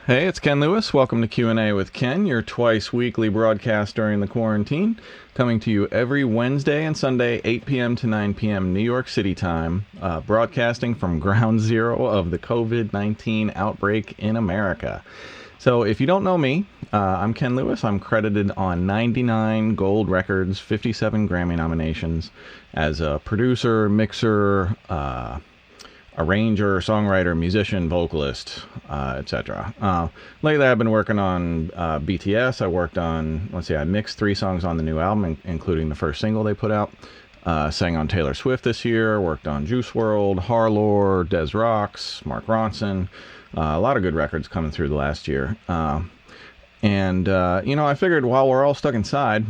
Hey, it's Ken Lewis. Welcome to Q&A with Ken, your twice weekly broadcast during the quarantine, coming to you every Wednesday and Sunday, 8 p.m. to 9 p.m. New York City time, broadcasting from ground zero of the COVID-19 outbreak in America. So if you don't know me, I'm Ken Lewis. I'm credited on 99 gold records, 57 Grammy nominations as a producer, mixer, arranger, songwriter, musician, vocalist, etc. Lately I've been working on BTS. I worked on, I mixed 3 songs on the new album, including the first single they put out. Sang on Taylor Swift this year, worked on Juice WRLD, Harlor, Des Rocks, Mark Ronson. A lot of good records coming through the last year. I figured while we're all stuck inside,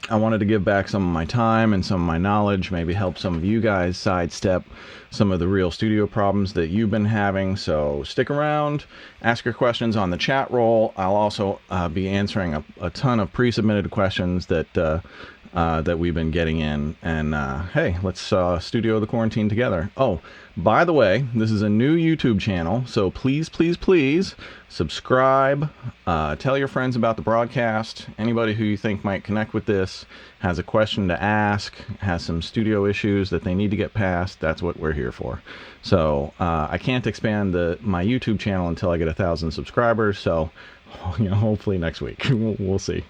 I wanted to give back some of my time and some of my knowledge, maybe help some of you guys sidestep some of the real studio problems that you've been having. So stick around, ask your questions on the chat roll. I'll also be answering a ton of pre-submitted questions that we've been getting in. And hey, let's studio the quarantine together. Oh, by the way, this is a new YouTube channel, so please, please, please subscribe. Tell your friends about the broadcast. Anybody who you think might connect with this, has a question to ask, has some studio issues that they need to get past, that's what we're here for. So I can't expand my YouTube channel until I get 1,000 subscribers, so hopefully next week. We'll see.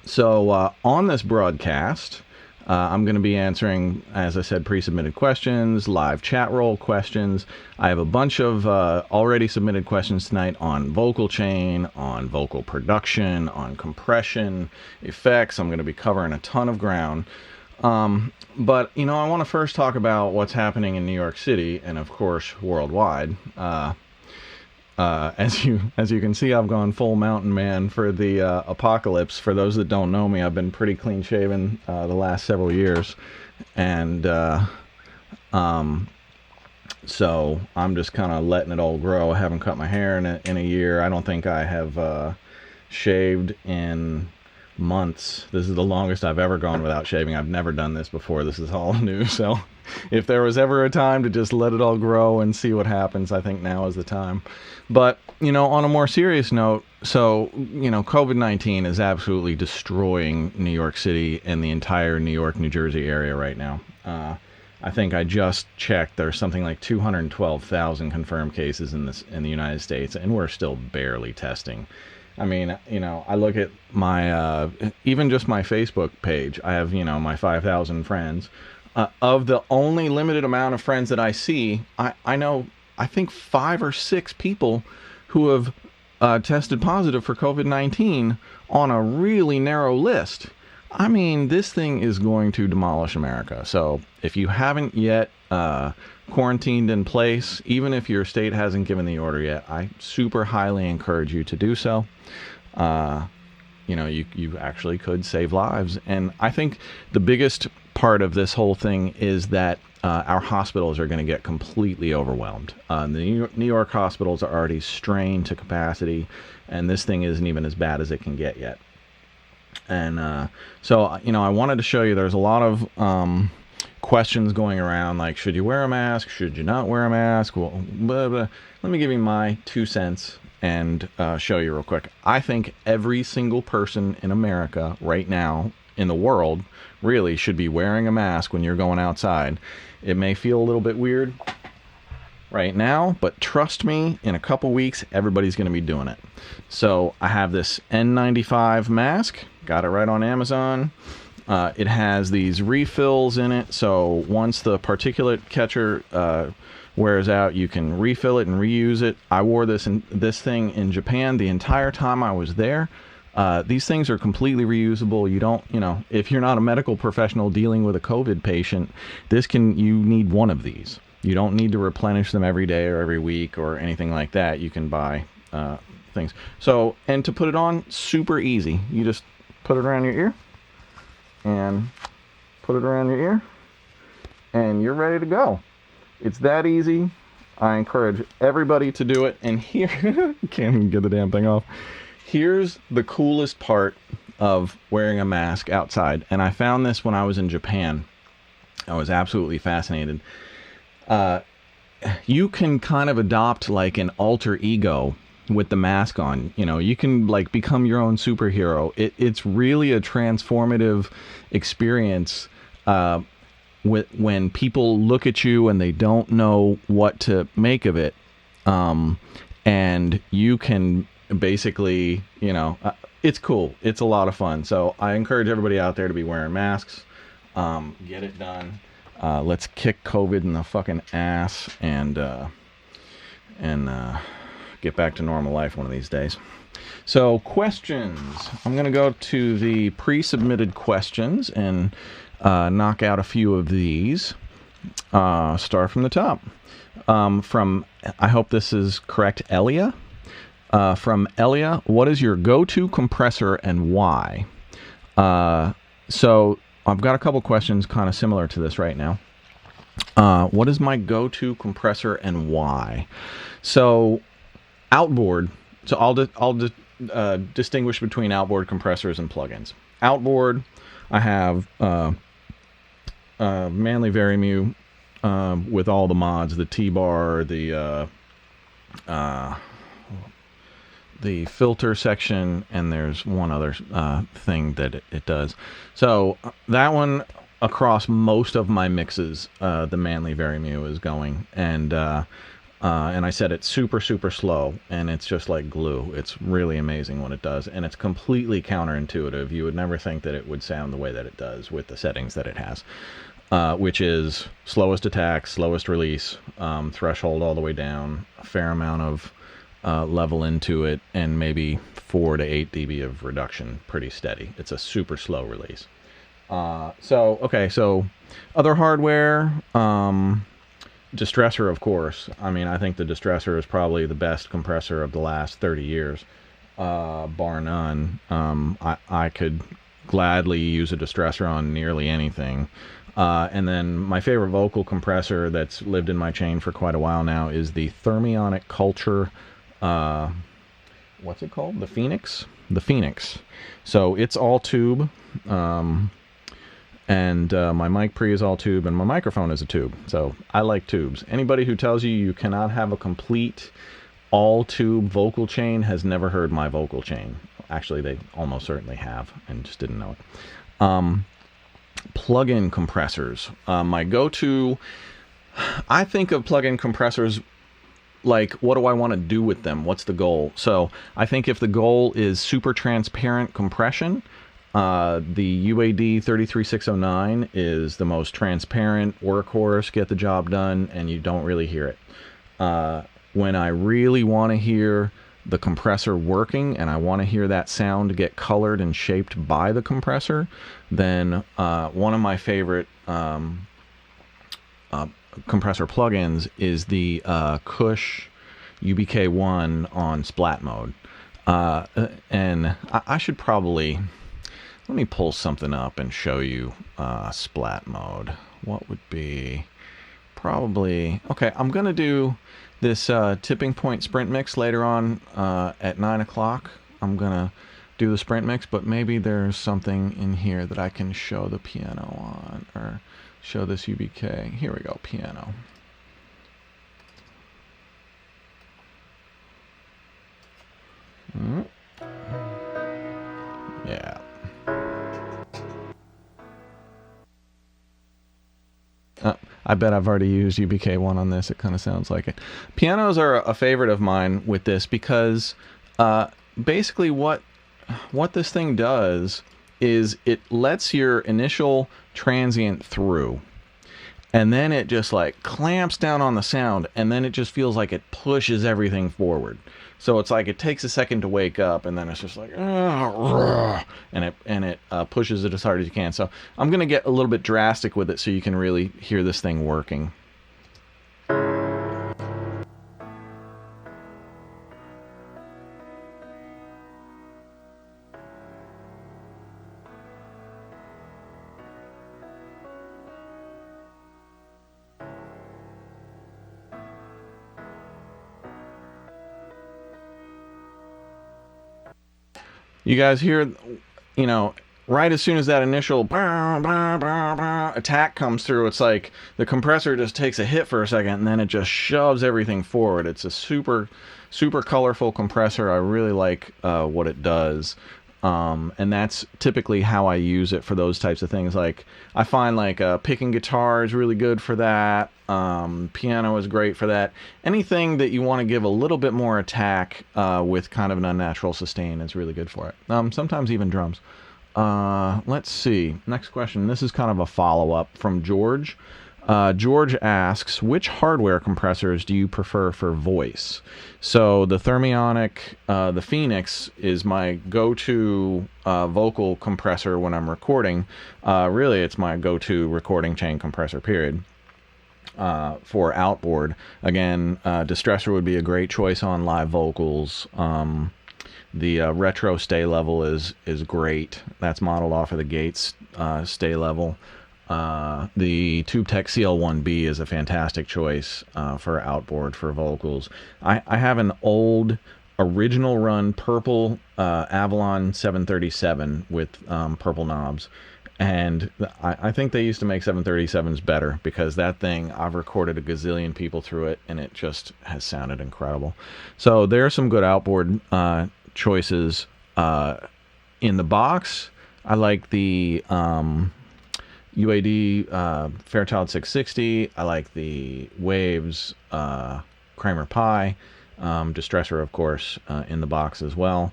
So on this broadcast, I'm going to be answering, as I said, pre-submitted questions, live chat roll questions. I have a bunch of already submitted questions tonight on vocal chain, on vocal production, on compression, effects. I'm going to be covering a ton of ground. But I want to first talk about what's happening in New York City and, of course, worldwide. As you can see, I've gone full mountain man for the apocalypse. For those that don't know me, I've been pretty clean shaven the last several years, and so I'm just kind of letting it all grow. I haven't cut my hair in a year. I don't think I have shaved in months. This is the longest I've ever gone without shaving. I've never done this before. This is all new. So if there was ever a time to just let it all grow and see what happens, I think now is the time. But, on a more serious note, so, COVID-19 is absolutely destroying New York City and the entire New York, New Jersey area right now. I think I just checked. There's something like 212,000 confirmed cases in the United States, and we're still barely testing. I mean, I look at my, even just my Facebook page. I have, my 5,000 friends. Of the only limited amount of friends that I see, I know, I think 5 or 6 people who have tested positive for COVID-19 on a really narrow list. I mean, this thing is going to demolish America. So if you haven't yet quarantined in place, even if your state hasn't given the order yet, I super highly encourage you to do so. You actually could save lives. And I think the biggest part of this whole thing is that our hospitals are going to get completely overwhelmed. The New York hospitals are already strained to capacity, and this thing isn't even as bad as it can get yet. And so I wanted to show you there's a lot of questions going around, like, should you wear a mask? Should you not wear a mask? Well, blah, blah. Let me give you my 2 cents and show you real quick. I think every single person in America right now, in the world, really should be wearing a mask when you're going outside. It may feel a little bit weird right now, but trust me, in a couple weeks, everybody's going to be doing it. So I have this N95 mask, got it right on Amazon. It has these refills in it, so once the particulate catcher wears out, you can refill it and reuse it. I wore this thing in Japan the entire time I was there. These things are completely reusable. You don't, if you're not a medical professional dealing with a COVID patient, you need one of these. You don't need to replenish them every day or every week or anything like that. You can buy things. So, and to put it on, super easy. You just put it around your ear and put it around your ear and you're ready to go. It's that easy. I encourage everybody to do it. And here, can't even get the damn thing off. Here's the coolest part of wearing a mask outside. And I found this when I was in Japan. I was absolutely fascinated. you can kind of adopt like an alter ego with the mask on. You know, you can like become your own superhero. It's really a transformative experience when people look at you and they don't know what to make of it. And you can basically, it's cool. It's a lot of fun. So I encourage everybody out there to be wearing masks. Get it done. Let's kick COVID in the fucking ass and get back to normal life one of these days. So questions. I'm going to go to the pre-submitted questions and knock out a few of these. Start from the top. From, I hope this is correct, Elia. From Elia, what is your go-to compressor and why? So I've got a couple questions kind of similar to this right now. What is my go-to compressor and why? So outboard. So I'll distinguish between outboard compressors and plugins. Outboard, I have Manley Varimu with all the mods, the T-bar, the filter section, and there's one other thing that it does. So that one, across most of my mixes, the Manley Varimu is going, and I said it's super, super slow, and it's just like glue. It's really amazing what it does, and it's completely counterintuitive. You would never think that it would sound the way that it does with the settings that it has, which is slowest attack, slowest release, threshold all the way down, a fair amount of level into it, and maybe 4 to 8 dB of reduction, pretty steady. It's a super slow release. So other hardware, Distressor, of course. I mean, I think the Distressor is probably the best compressor of the last 30 years, bar none. I could gladly use a Distressor on nearly anything. And then my favorite vocal compressor that's lived in my chain for quite a while now is the Thermionic Culture, what's it called? The Phoenix? The Phoenix. So it's all tube. And my mic pre is all tube, and my microphone is a tube. So I like tubes. Anybody who tells you you cannot have a complete all-tube vocal chain has never heard my vocal chain. Actually, they almost certainly have and just didn't know it. Plug-in compressors. My go-to, I think of plug-in compressors like, what do I want to do with them? What's the goal? So I think if the goal is super transparent compression, the UAD 33609 is the most transparent workhorse, get the job done, and you don't really hear it. When I really want to hear the compressor working and I want to hear that sound get colored and shaped by the compressor, then one of my favorite compressor plugins is the Kush UBK1 on splat mode. And I should probably... Let me pull something up and show you splat mode. What would be probably... Okay, I'm going to do this tipping point sprint mix later on at 9 o'clock. I'm going to do the sprint mix, but maybe there's something in here that I can show the piano on, or show this UBK. Here we go, piano. Yeah. I bet I've already used UBK1 on this. It kind of sounds like it. Pianos are a favorite of mine with this because basically what this thing does is it lets your initial transient through, and then it just like clamps down on the sound, and then it just feels like it pushes everything forward. So it's like it takes a second to wake up, and then it's just like, and it pushes it as hard as you can. So I'm going to get a little bit drastic with it so you can really hear this thing working. You guys hear, right as soon as that initial attack comes through, it's like the compressor just takes a hit for a second and then it just shoves everything forward. It's a super colorful compressor. I really like what it does. And that's typically how I use it for those types of things. Like I find like picking guitar is really good for that. Piano is great for that. Anything that you want to give a little bit more attack with kind of an unnatural sustain is really good for it. Sometimes even drums. Let's see. Next question. This is kind of a follow-up from George. George asks, which hardware compressors do you prefer for voice? So the Thermionic, the Phoenix is my go-to vocal compressor when I'm recording. Really, it's my go-to recording chain compressor, period. For outboard. Again, Distressor would be a great choice on live vocals. The retro stay level is great. That's modeled off of the Gates stay level. The TubeTech CL1B is a fantastic choice for outboard for vocals. I have an old original run purple Avalon 737 with purple knobs, and I think they used to make 737s better, because that thing, I've recorded a gazillion people through it and it just has sounded incredible. So there are some good outboard choices. In the box, I like the UAD Fairchild 660. I like the Waves Kramer Pi. Distressor, of course, in the box as well.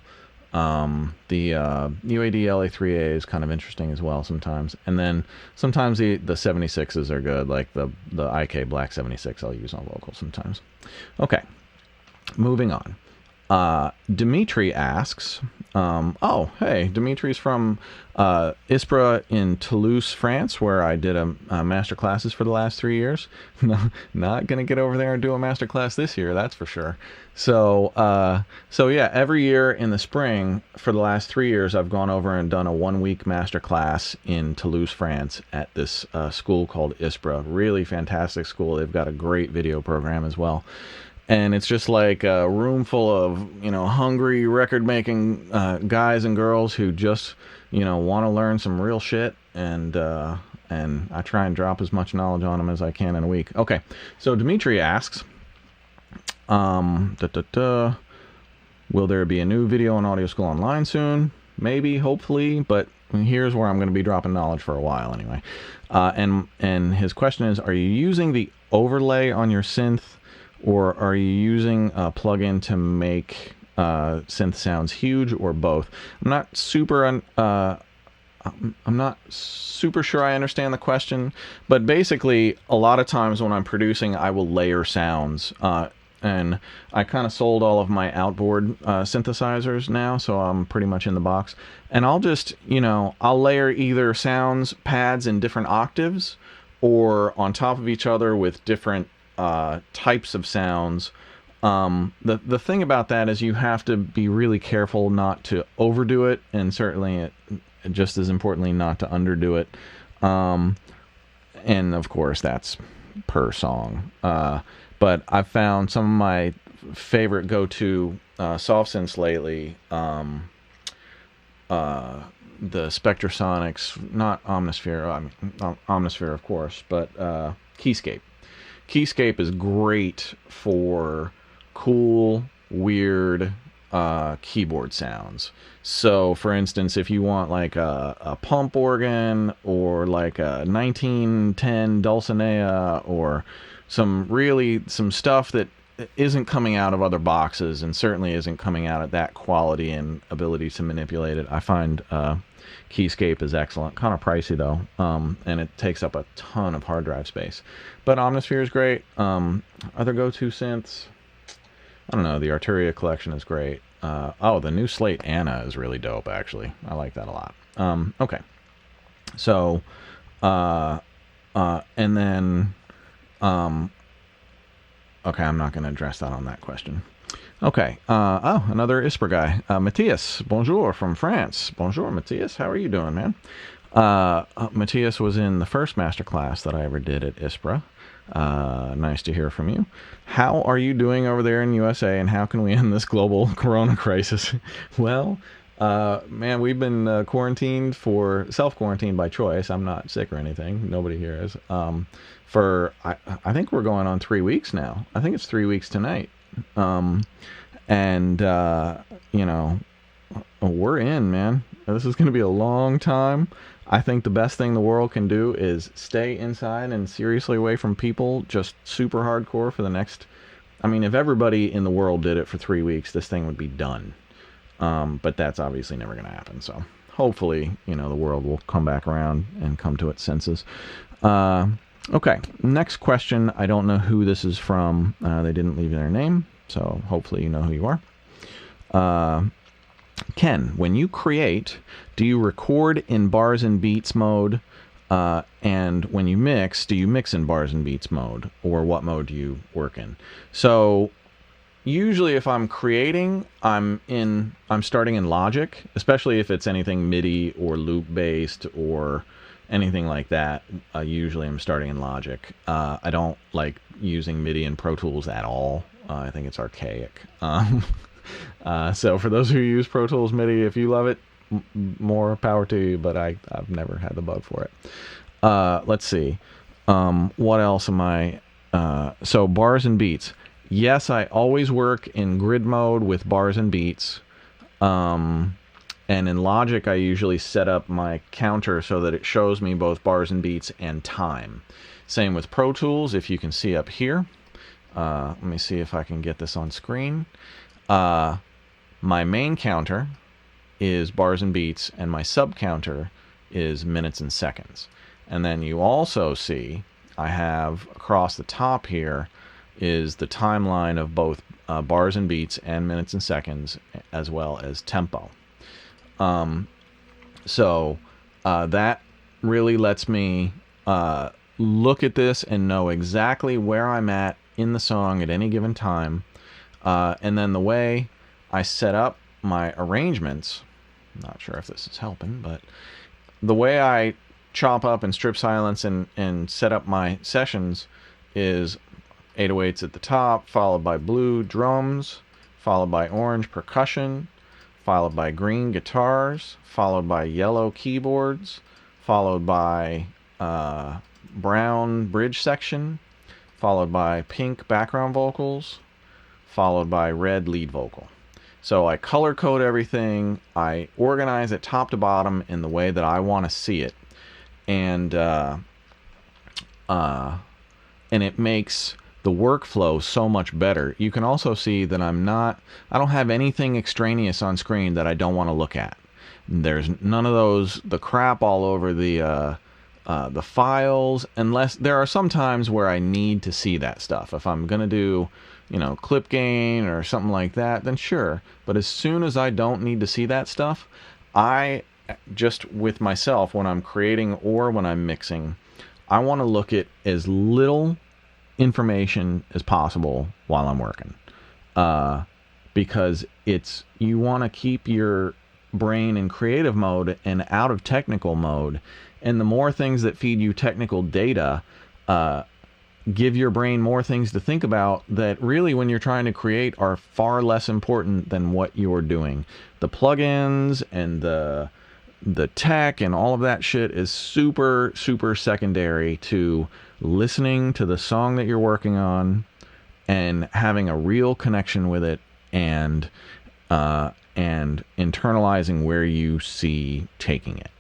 The UAD LA3A is kind of interesting as well sometimes. And then sometimes the 76s are good, like the IK Black 76 I'll use on vocals sometimes. Okay, moving on. Dimitri asks, oh, hey, Dimitri's from ISPRA in Toulouse, France, where I did a master classes for the last 3 years. Not going to get over there and do a master class this year, that's for sure. So yeah, every year in the spring for the last 3 years, I've gone over and done a 1-week master class in Toulouse, France at this school called ISPRA. Really fantastic school. They've got a great video program as well. And it's just like a room full of, hungry record-making guys and girls who just, want to learn some real shit. And I try and drop as much knowledge on them as I can in a week. Okay, so Dimitri asks, will there be a new video on Audio School Online soon? Maybe, hopefully, but here's where I'm going to be dropping knowledge for a while anyway. And his question is, are you using the overlay on your synth, or are you using a plugin to make synth sounds huge, or both? I'm not super sure I understand the question, but basically a lot of times when I'm producing, I will layer sounds, and I kind of sold all of my outboard synthesizers now, so I'm pretty much in the box, and I'll just, I'll layer either sounds pads in different octaves or on top of each other with different types of sounds. The thing about that is you have to be really careful not to overdo it, and certainly just as importantly not to underdo it. And of course that's per song. But I've found some of my favorite go-to soft synths lately, the Spectrasonics, not Omnisphere, Omnisphere of course, but Keyscape. Keyscape is great for cool, weird keyboard sounds. So, for instance, if you want like a pump organ, or like a 1910 Dulcinea, or some stuff that isn't coming out of other boxes, and certainly isn't coming out at that quality and ability to manipulate it, I find Keyscape is excellent. Kind of pricey though, and it takes up a ton of hard drive space. But Omnisphere is great. Other go-to synths, I don't know, the Arturia collection is great. The new Slate Anna is really dope, actually. I like that a lot. Okay. So, and then, okay, I'm not going to address that on that question. Okay. Another ISPRA guy. Matthias, bonjour from France. Bonjour, Matthias. How are you doing, man? Matthias was in the first masterclass that I ever did at ISPRA. Nice to hear from you. How are you doing over there in USA, and how can we end this global corona crisis? Well, Man, we've been quarantined for self-quarantined by choice. I'm not sick or anything. Nobody here is. I think we're going on 3 weeks now. I think it's 3 weeks tonight. And you know, we're in, man. This is going to be a long time. I think the best thing the world can do is stay inside and seriously away from people, just super hardcore for the next. I mean, if everybody in the world did it for 3 weeks, this thing would be done. But that's obviously never going to happen. So hopefully, the world will come back around and come to its senses. Okay, next question. I don't know who this is from. They didn't leave their name, so hopefully you know who you are. Ken, when you create, do you record in bars and beats mode? And when you mix, do you mix in bars and beats mode? Or what mode do you work in? So usually if I'm creating, I'm starting in Logic, especially if it's anything MIDI or loop based or anything like that. Usually I'm starting in Logic. I don't like using MIDI in Pro Tools at all. I think it's archaic. So for those who use Pro Tools MIDI, if you love it, more power to you, but I've never had the bug for it. Let's see. What else am I? So bars and beats. Yes, I always work in grid mode with bars and beats. And in Logic, I usually set up my counter so that it shows me both bars and beats and time. Same with Pro Tools, if you can see up here. Let me see if I can get this on screen. My main counter is bars and beats, and my sub counter is minutes and seconds. And then you also see I have across the top here is the timeline of both bars and beats and minutes and seconds, as well as tempo. So that really lets me look at this and know exactly where I'm at in the song at any given time. And then the way I set up my arrangements, I'm not sure if this is helping, but the way I chop up and strip silence and set up my sessions is 808s at the top, followed by blue drums, followed by orange percussion, followed by green guitars, followed by yellow keyboards, followed by brown bridge section, followed by pink background vocals, followed by red lead vocal. So I color code everything. I organize it top to bottom in the way that I want to see it, and it makes the workflow so much better. You can also see that I don't have anything extraneous on screen that I don't want to look at. There's none of the crap all over the files, unless there are some times where I need to see that stuff. If I'm gonna do clip gain or something like that, then sure. But as soon as I don't need to see that stuff, I just, with myself, when I'm creating or when I'm mixing, I want to look at as little information as possible while I'm working. Because you want to keep your brain in creative mode and out of technical mode. And the more things that feed you technical data, give your brain more things to think about that really, when you're trying to create, are far less important than what you're doing. The plugins and the tech and all of that shit is super, super secondary to listening to the song that you're working on and having a real connection with it, and internalizing where you see taking it.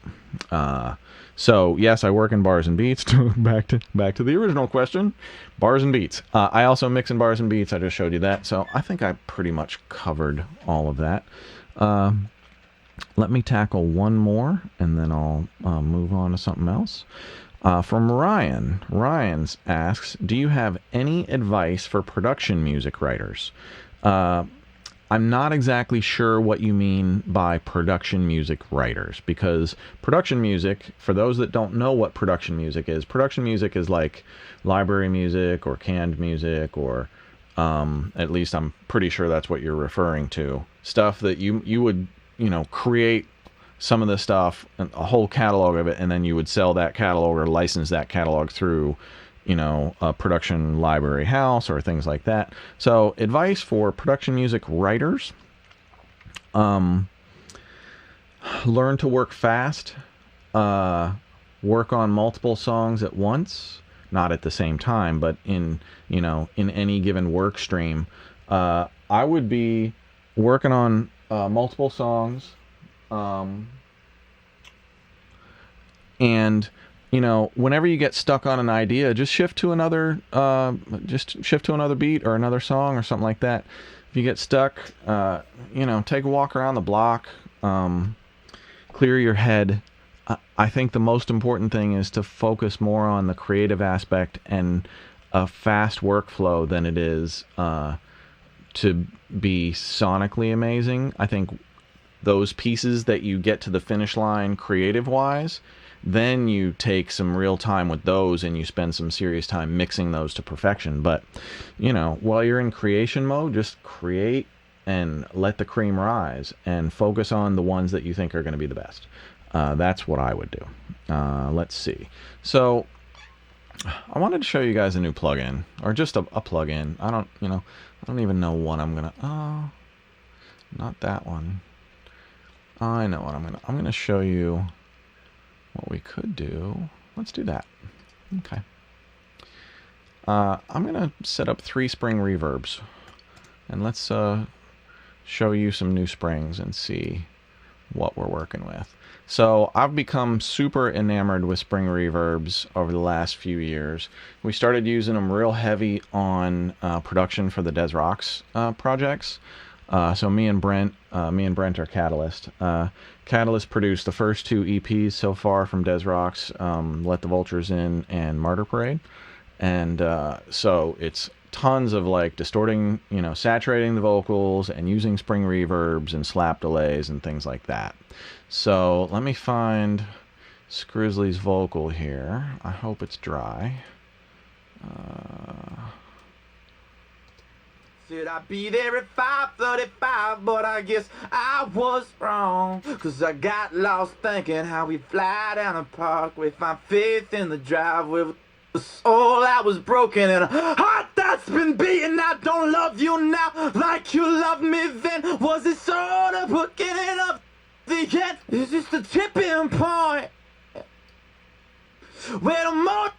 So yes, I work in bars and beats. back to the original question, bars and beats. I also mix in bars and beats. I just showed you that. So I think I pretty much covered all of that. Let me tackle one more, and then I'll move on to something else. From Ryan. Ryan asks, do you have any advice for production music writers? I'm not exactly sure what you mean by production music writers, because production music, for those that don't know what production music is like library music or canned music, or at least I'm pretty sure that's what you're referring to. Stuff that you would, create some of the stuff, a whole catalog of it, and then you would sell that catalog or license that catalog through a production library house or things like that. So advice for production music writers. Learn to work fast. Work on multiple songs at once, not at the same time, but in any given work stream. I would be working on multiple songs, and whenever you get stuck on an idea, just shift to another beat or another song or something like that. If you get stuck, take a walk around the block, clear your head. I think the most important thing is to focus more on the creative aspect and a fast workflow than it is to be sonically amazing. I think those pieces that you get to the finish line creative-wise, then you take some real time with those and you spend some serious time mixing those to perfection. But, while you're in creation mode, just create and let the cream rise and focus on the ones that you think are going to be the best. That's what I would do. Let's see. So I wanted to show you guys a new plugin, or just a plugin. I don't even know what I'm gonna. Oh, not that one. I know what I'm gonna show you what we could do. Let's do that. Okay. I'm gonna set up 3 spring reverbs, and let's show you some new springs and see what we're working with. So I've become super enamored with spring reverbs over the last few years. We started using them real heavy on production for the Des Rocks projects. So me and Brent are Catalyst. Catalyst produced the first 2 EPs so far from Des Rocks, Let the Vultures In and Martyr Parade. And so it's tons of like distorting, saturating the vocals and using spring reverbs and slap delays and things like that. So let me find Skrizzly's vocal here. I hope it's dry. Said I'd be there at 5:35, but I guess I was wrong. Cause I got lost thinking how we fly down the parkway, find faith in the driveway with the soul that was broken and a heart that's been beaten. I don't love you now like you loved me then. Was it sort of hooking it up the end? Is this the tipping point where the motor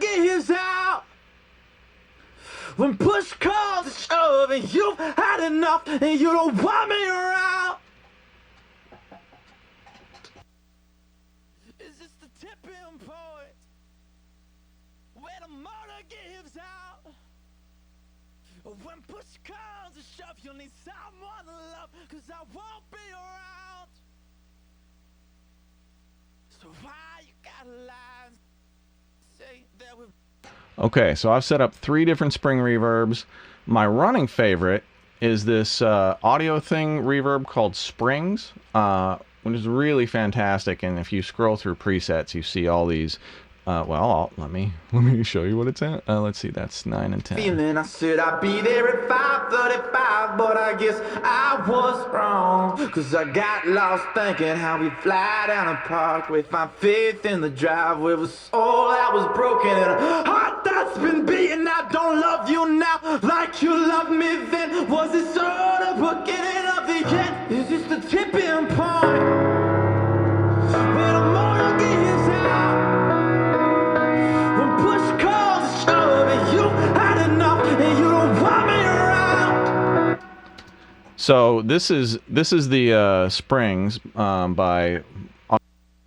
gets out? When push comes to shove and you've had enough and you don't want me around. Is this the tipping point where the motor gives out? When push comes to shove, you'll need someone to love, cause I won't be around. So why you gotta lie and say that we're... Okay, so I've set up 3 different spring reverbs. My running favorite is this audio thing reverb called Springs, which is really fantastic. And if you scroll through presets, you see all these. Let me show you what it's at. Let's see, that's 9 and 10. Feeling I said I'd be there at 5:35, but I guess I was wrong. Cause I got lost thinking how we fly down the parkway, find faith in the driveway with a soul that was broken and a heart that's been beaten. I don't love you now like you loved me then. Was it sort of hooking it up the end? Is this the tipping point where the motor gives out? When push comes to shove and you've had enough and you don't want me around. So this is the Springs by.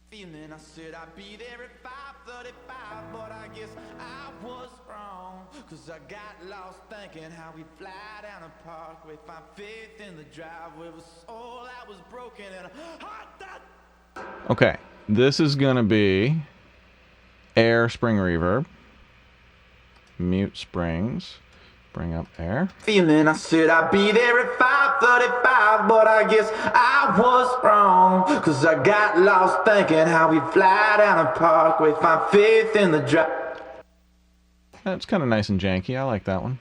Feeling I said I'd be there at 5:35, but I guess I was wrong. Cause I got lost thinking how we fly down the parkway, find faith in the driveway with a soul that was broken and a heart that... Okay, this is gonna be air spring reverb. Mute springs. Bring up air. Feeling I said I'd be there at 5:35, but I guess I was wrong. Cause I got lost thinking how we fly down the parkway, find faith in the drive. That's kind of nice and janky. I like that one.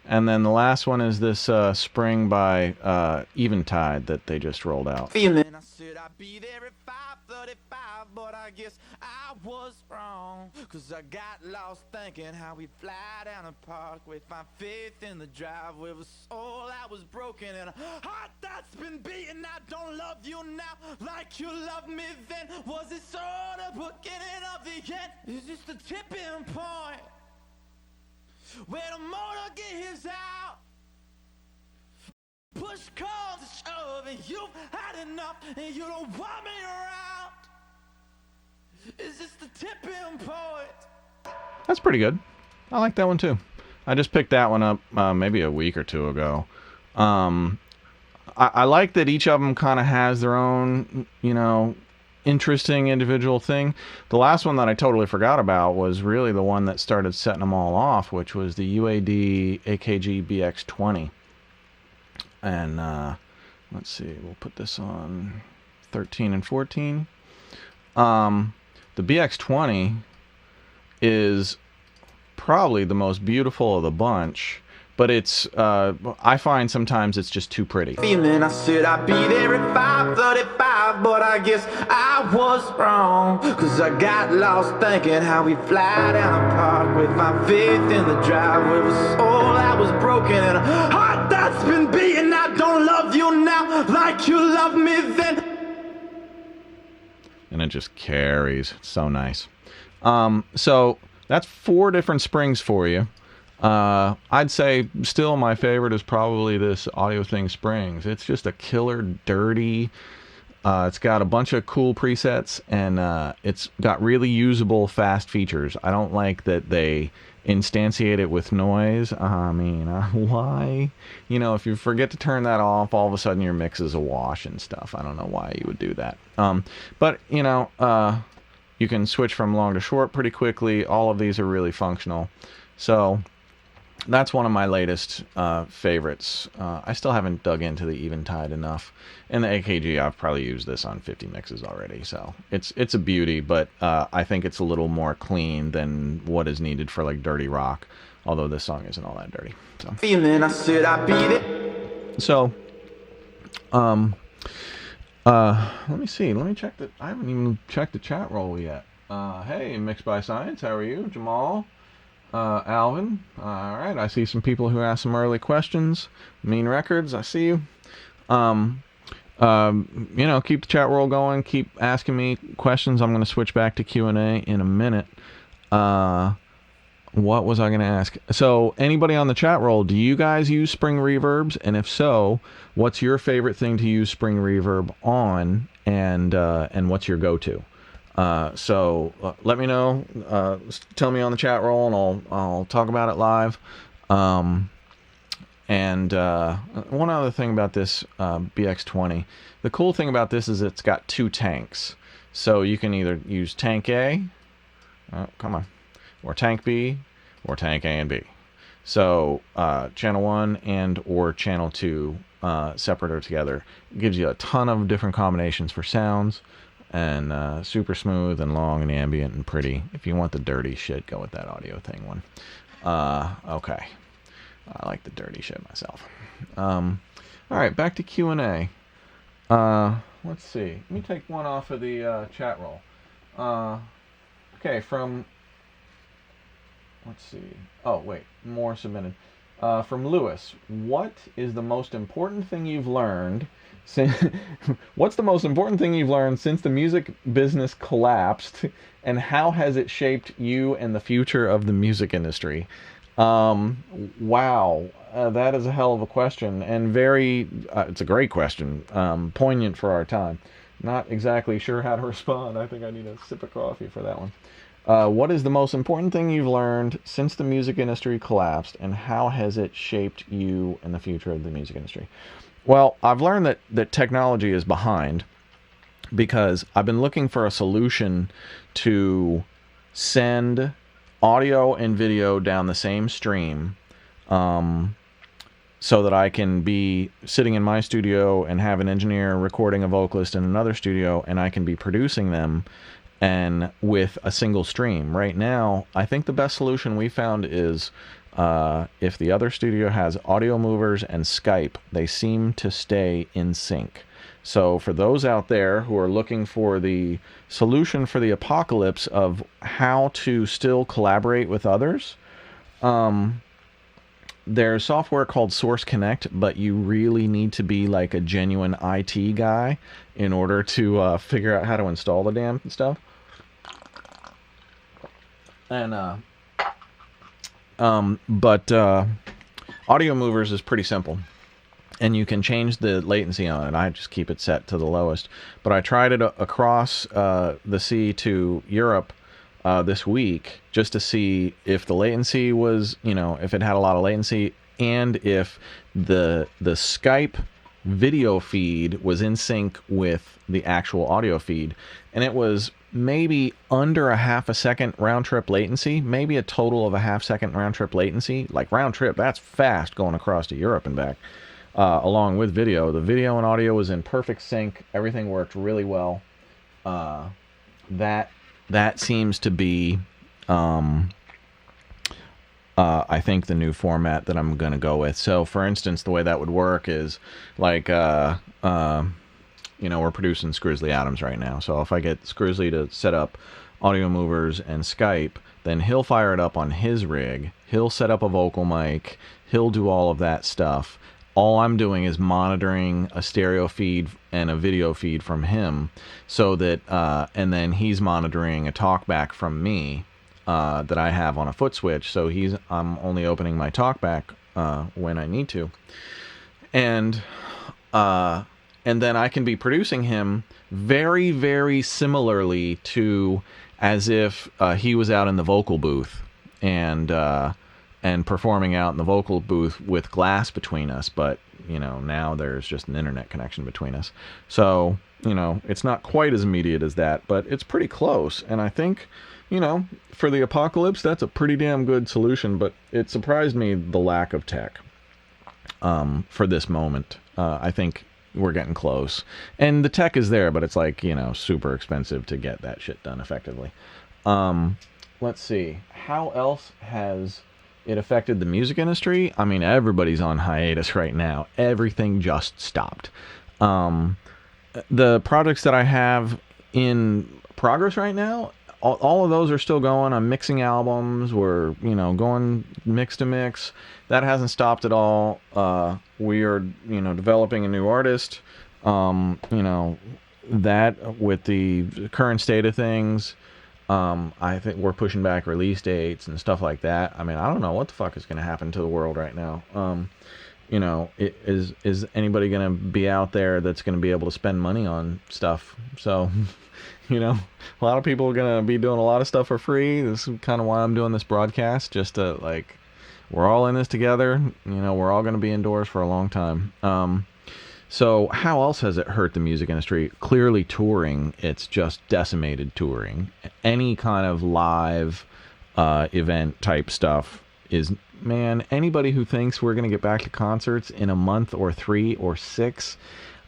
And then the last one is this spring by Eventide that they just rolled out. Feeling I said I'd be there at 5:35, but I guess I was wrong. Cause I got lost thinking how we fly down the parkway, find faith in the driveway with a soul that was broken and a heart that's been beaten, I don't love you now like you loved me then. Was it sort of beginning of the end? Is this the tipping point where the motor gets out? Push comes to shove and you've had enough and you don't want me around. Is this the tipping point? That's pretty good. I like that one too. I just picked that one up maybe a week or two ago. I like that each of them kind of has their own, interesting individual thing. The last one that I totally forgot about was really the one that started setting them all off, which was the UAD AKG BX20. And let's see, we'll put this on 13 and 14. The BX20 is probably the most beautiful of the bunch, but it's I find sometimes it's just too pretty. Feeling I said I'd be there at 5:35, but I guess I was wrong, cause I got lost thinking how we fly down the parkway, find faith in the driveway, with a soul that was broken and a heart that's been beaten. I don't love you now like you loved me then. And it just carries. It's so nice. So that's 4 different springs for you. I'd say still my favorite is probably this Audio Thing Springs. It's just a killer dirty. It's got a bunch of cool presets, and it's got really usable fast features. I don't like that they instantiate it with noise. I mean, why? If you forget to turn that off, all of a sudden your mix is awash and stuff. I don't know why you would do that. But you can switch from long to short pretty quickly. All of these are really functional. So that's one of my latest favorites. I still haven't dug into the Eventide enough. In the AKG, I've probably used this on 50 mixes already, so it's a beauty, but I think it's a little more clean than what is needed for like dirty rock, although this song isn't all that dirty. So, Feeling I said I'd be there. So let me see. Let me check the. I haven't even checked the chat roll yet. Hey, Mixed by Science, how are you, Jamal? Alvin, all right. I see some people who asked some early questions. Mean Records, I see you. Keep the chat roll going. Keep asking me questions. I'm going to switch back to Q&A in a minute. What was I going to ask? So, anybody on the chat roll, do you guys use Spring Reverbs? And if so, what's your favorite thing to use Spring Reverb on? And what's your go-to? So let me know. Tell me on the chat roll, and I'll talk about it live. And one other thing about this BX20, the cool thing about this is it's got 2 tanks. So you can either use tank A, or tank B, or tank A and B. So channel 1 and or channel 2 separate or together. It gives you a ton of different combinations for sounds. And super smooth and long and ambient and pretty. If you want the dirty shit, go with that Audio Thing one. Okay. I like the dirty shit myself. All right, back to Q&A. Let's see. Let me take one off of the chat roll. Okay, from... Let's see. Oh, wait. More submitted. From Lewis. What is the most important thing you've learned... What's the most important thing you've learned since the music business collapsed, and how has it shaped you and the future of the music industry? Wow, that is a hell of a question, and it's a great question, poignant for our time. Not exactly sure how to respond. I think I need a sip of coffee for that one. What is the most important thing you've learned since the music industry collapsed, and how has it shaped you and the future of the music industry? Well, I've learned that technology is behind, because I've been looking for a solution to send audio and video down the same stream, so that I can be sitting in my studio and have an engineer recording a vocalist in another studio, and I can be producing them and with a single stream. Right now, I think the best solution we found is if the other studio has audio movers and Skype, they seem to stay in sync. So for those out there who are looking for the solution for the apocalypse of how to still collaborate with others, there's software called Source Connect, but you really need to be like a genuine IT guy in order to figure out how to install the damn stuff. And but Audio Movers is pretty simple, and you can change the latency on it. I just keep it set to the lowest. But I tried it across the sea to Europe this week just to see if the latency was, if it had a lot of latency, and if the Skype video feed was in sync with the actual audio feed. And it was maybe under a half a second round trip latency, maybe a total of a half second round trip latency. Like round trip, that's fast going across to Europe and back. Along with video. The video and audio was in perfect sync. Everything worked really well. That seems to be, I think, the new format that I'm going to go with. So, for instance, the way that would work is like, we're producing Skrizzly Atoms right now. So if I get Skrizzly to set up Audio Movers and Skype, then he'll fire it up on his rig. He'll set up a vocal mic. He'll do all of that stuff. All I'm doing is monitoring a stereo feed and a video feed from him, so that, and then he's monitoring a talkback from me that I have on a foot switch. So I'm only opening my talkback when I need to, and then I can be producing him very, very similarly to as if he was out in the vocal booth and performing out in the vocal booth with glass between us, but now there's just an internet connection between us. So it's not quite as immediate as that, but it's pretty close. And I think for the apocalypse, that's a pretty damn good solution. But it surprised me, the lack of tech for this moment. I think we're getting close, and the tech is there, but it's like super expensive to get that shit done effectively. Let's see, how else has it affected the music industry? I mean, everybody's on hiatus right now. Everything just stopped. The projects that I have in progress right now, all of those are still going. I'm mixing albums. We're, going mix to mix. That hasn't stopped at all. We are, developing a new artist. That with the current state of things, I think we're pushing back release dates and stuff like that. I mean, I don't know what the fuck is going to happen to the world right now. Is anybody going to be out there that's going to be able to spend money on stuff? So, a lot of people are going to be doing a lot of stuff for free. This is kind of why I'm doing this broadcast, just to we're all in this together. We're all going to be indoors for a long time. So how else has it hurt the music industry? Clearly touring. It's just decimated touring. Any kind of live event type stuff is, man, anybody who thinks we're going to get back to concerts in a month or 3 or 6,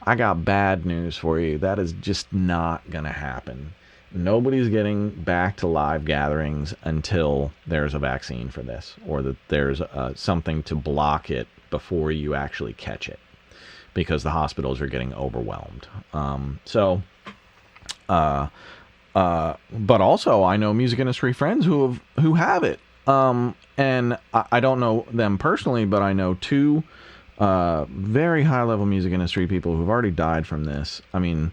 I got bad news for you. That is just not going to happen. Nobody's getting back to live gatherings until there's a vaccine for this, or that there's something to block it before you actually catch it, because the hospitals are getting overwhelmed. But also I know music industry friends who have it. And I don't know them personally, but I know 2 very high level music industry people who've already died from this. I mean,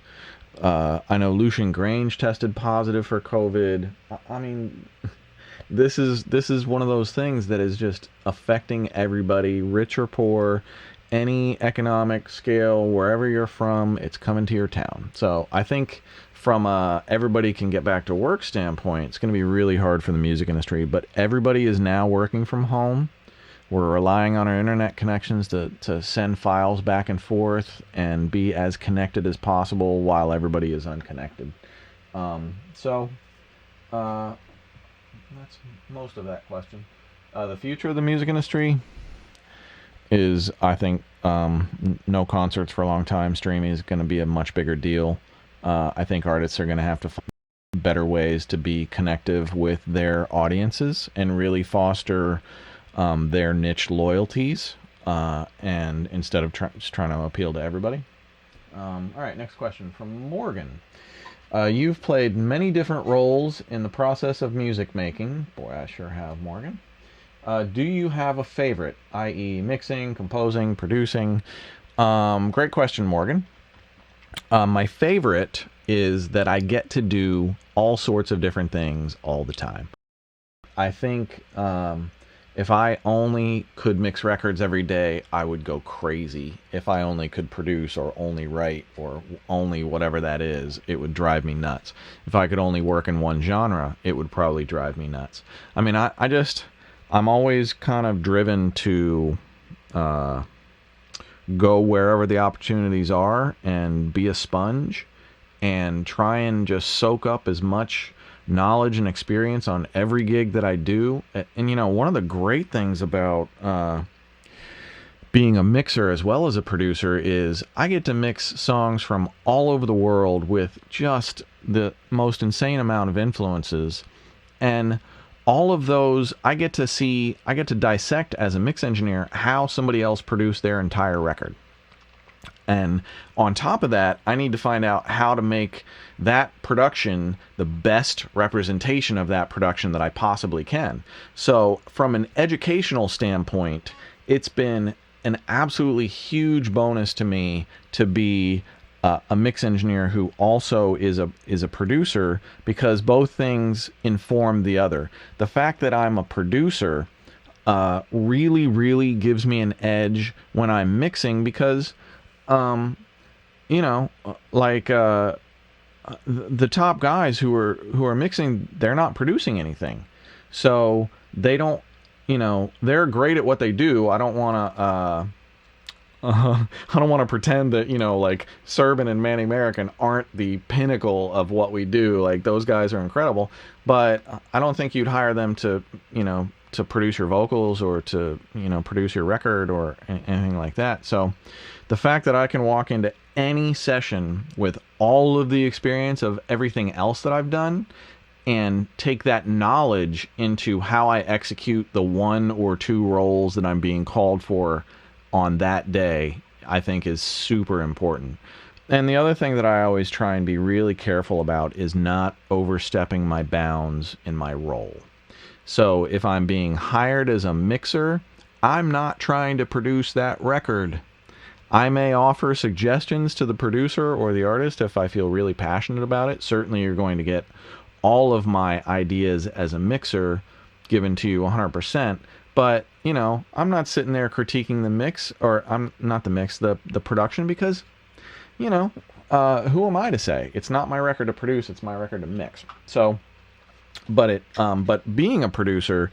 I know Lucian Grange tested positive for COVID. I mean, this is one of those things that is just affecting everybody, rich or poor, any economic scale, wherever you're from, it's coming to your town. So I think from everybody can get back to work standpoint, it's going to be really hard for the music industry, but everybody is now working from home. We're relying on our internet connections to send files back and forth and be as connected as possible while everybody is unconnected. So that's most of that question. The future of the music industry is, I think, no concerts for a long time. Streaming is going to be a much bigger deal. I think artists are going to have to find better ways to be connective with their audiences and really foster their niche loyalties, and instead of just trying to appeal to everybody. All right, next question from Morgan. You've played many different roles in the process of music making. Boy, I sure have, Morgan. Do you have a favorite, i.e. mixing, composing, producing? Great question, Morgan. My favorite is that I get to do all sorts of different things all the time. I think if I only could mix records every day, I would go crazy. If I only could produce or only write or only whatever that is, it would drive me nuts. If I could only work in one genre, it would probably drive me nuts. I mean, I'm always kind of driven to go wherever the opportunities are and be a sponge and try and just soak up as much knowledge and experience on every gig that I do. And you know, one of the great things about being a mixer as well as a producer is I get to mix songs from all over the world with just the most insane amount of influences, and all of those I get to dissect as a mix engineer how somebody else produced their entire record. And on top of that, I need to find out how to make that production the best representation of that production that I possibly can. So from an educational standpoint, it's been an absolutely huge bonus to me to be a mix engineer who also is a producer, because both things inform the other. The fact that I'm a producer really gives me an edge when I'm mixing, because you know, like the top guys who are mixing, they're not producing anything, so they don't, you know, they're great at what they do. I don't want to pretend that, you know, like Serban and Manny American aren't the pinnacle of what we do. Like, those guys are incredible, but I don't think you'd hire them to, you know, to produce your vocals or to, you know, produce your record or anything like that. So the fact that I can walk into any session with all of the experience of everything else that I've done and take that knowledge into how I execute the one or two roles that I'm being called for on that day, I think is super important. And the other thing that I always try and be really careful about is not overstepping my bounds in my role. So if I'm being hired as a mixer, I'm not trying to produce that record. I may offer suggestions to the producer or the artist if I feel really passionate about it. Certainly you're going to get all of my ideas as a mixer given to you 100%. But, you know, I'm not sitting there critiquing the mix, or I'm not the mix, the production, because, you know, who am I to say? It's not my record to produce, it's my record to mix. So, but being a producer